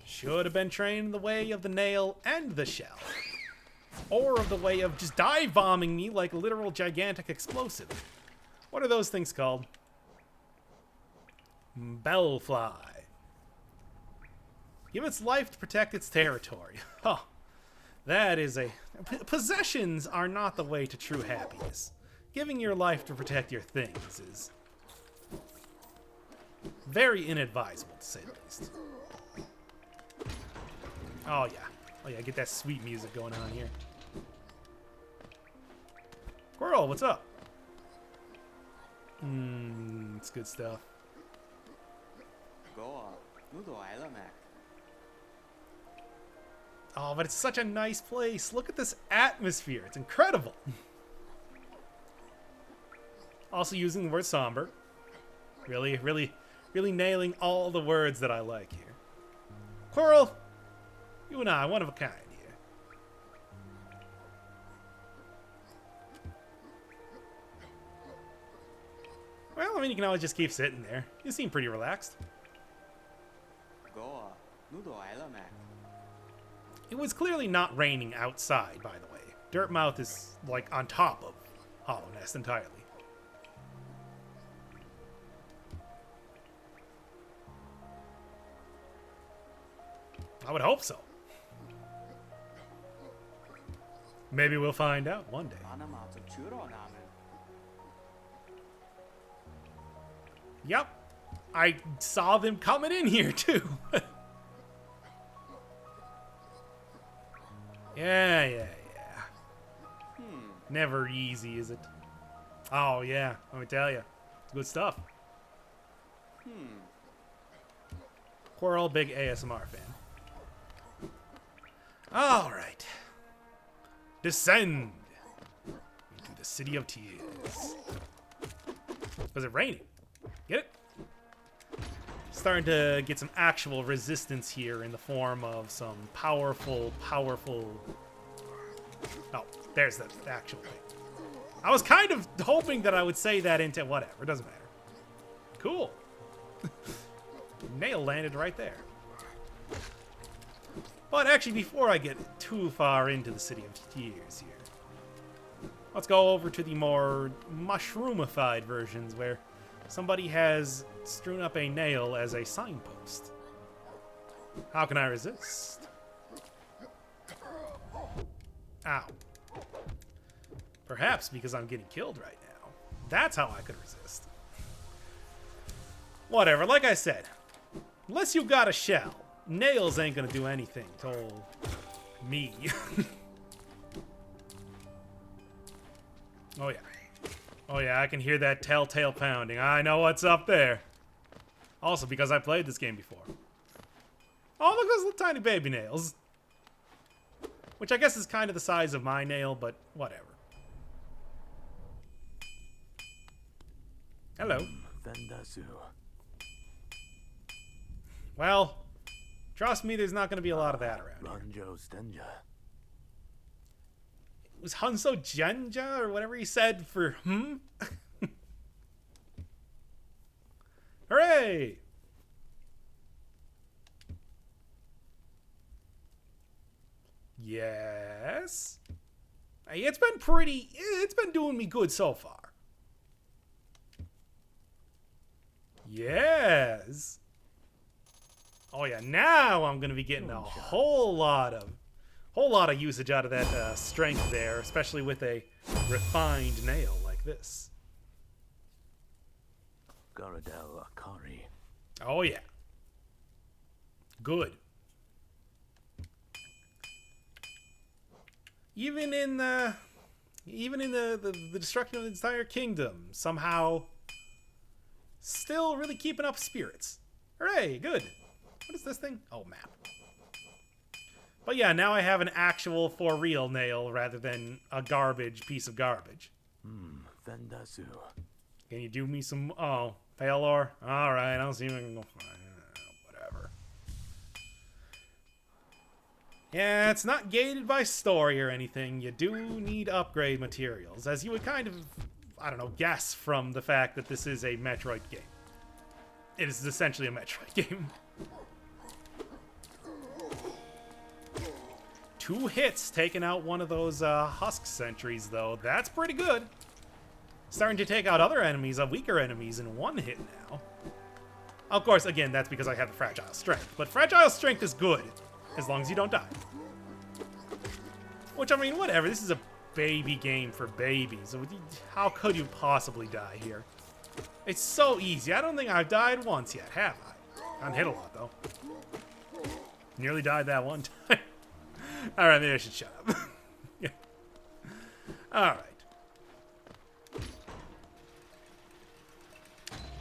Speaker 1: Should have been trained in the way of the nail and the shell. Or of the way of just dive bombing me like a literal gigantic explosive. What are those things called? Bellfly. Give its life to protect its territory. Huh. That is a... Possessions are not the way to true happiness. Giving your life to protect your things is very inadvisable, to say the least. Oh, yeah. Oh, yeah, get that sweet music going on here. Squirrel, what's up? It's good stuff. Oh, but it's such a nice place. Look at this atmosphere. It's incredible. Also using the word somber. Really, really, really nailing all the words that I like here. Squirrel, you and I, one of a kind here. Well, I mean, you can always just keep sitting there. You seem pretty relaxed. It was clearly not raining outside, by the way. Dirtmouth is, like, on top of Hollow Nest entirely. I would hope so. Maybe we'll find out one day. Yep. I saw them coming in here, too. Yeah. Never easy, is it? Oh, yeah. Let me tell you. It's good stuff. Squirrel, big ASMR fan. All right. Descend into the City of Tears. Was it raining? Get it? Starting to get some actual resistance here in the form of some powerful... Oh, there's the actual thing. I was kind of hoping that I would say that into whatever. It doesn't matter. Cool. Nail landed right there. But actually, before I get too far into the City of Tears here, let's go over to the more mushroomified versions where somebody has strewn up a nail as a signpost. How can I resist? Ow. Perhaps because I'm getting killed right now. That's how I could resist. Whatever, like I said, unless you've got a shell, nails ain't gonna do anything to old me. Oh yeah. Oh yeah, I can hear that telltale pounding. I know what's up there. Also, because I played this game before. Oh, look at those little tiny baby nails. Which I guess is kind of the size of my nail, but whatever. Hello. Well, trust me, there's not going to be a lot of that around here. It was Hanso Genja, or whatever he said for Hooray! Yes? Hey, it's been doing me good so far. Yes. Oh yeah, now I'm gonna be getting a whole lot of usage out of that strength there, especially with a refined nail like this. Oh yeah. Good. Even in the destruction of the entire kingdom, somehow still really keeping up spirits. Hooray, good. What is this thing? Oh, map. But yeah, now I have an actual for real nail rather than a garbage piece of garbage. Can you do me some... Oh, Paylor? Alright, I don't see if I can go... Whatever. Yeah, it's not gated by story or anything. You do need upgrade materials, as you would kind of, I don't know, guess from the fact that this is a Metroid game. It is essentially a Metroid game. 2 hits taking out one of those husk sentries, though. That's pretty good. Starting to take out other enemies, weaker enemies, in 1 hit now. Of course, again, that's because I have the fragile strength. But fragile strength is good, as long as you don't die. Which, I mean, whatever. This is a baby game for babies. How could you possibly die here? It's so easy. I don't think I've died once yet, have I? I've hit a lot, though. Nearly died that one time. Alright, maybe I should shut up. Yeah. Alright.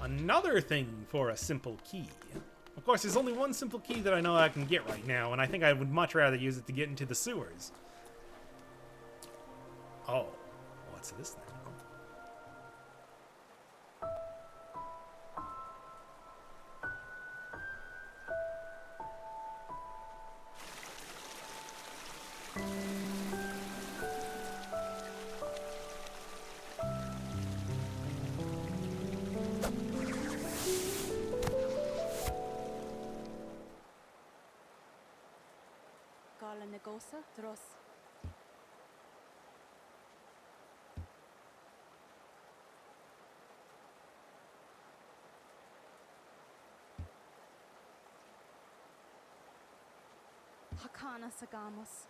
Speaker 1: Another thing for a simple key. Of course, there's only one simple key that I know I can get right now, and I think I would much rather use it to get into the sewers. Oh, what's this thing?
Speaker 5: Negosa Dros. Hakana Sagamos.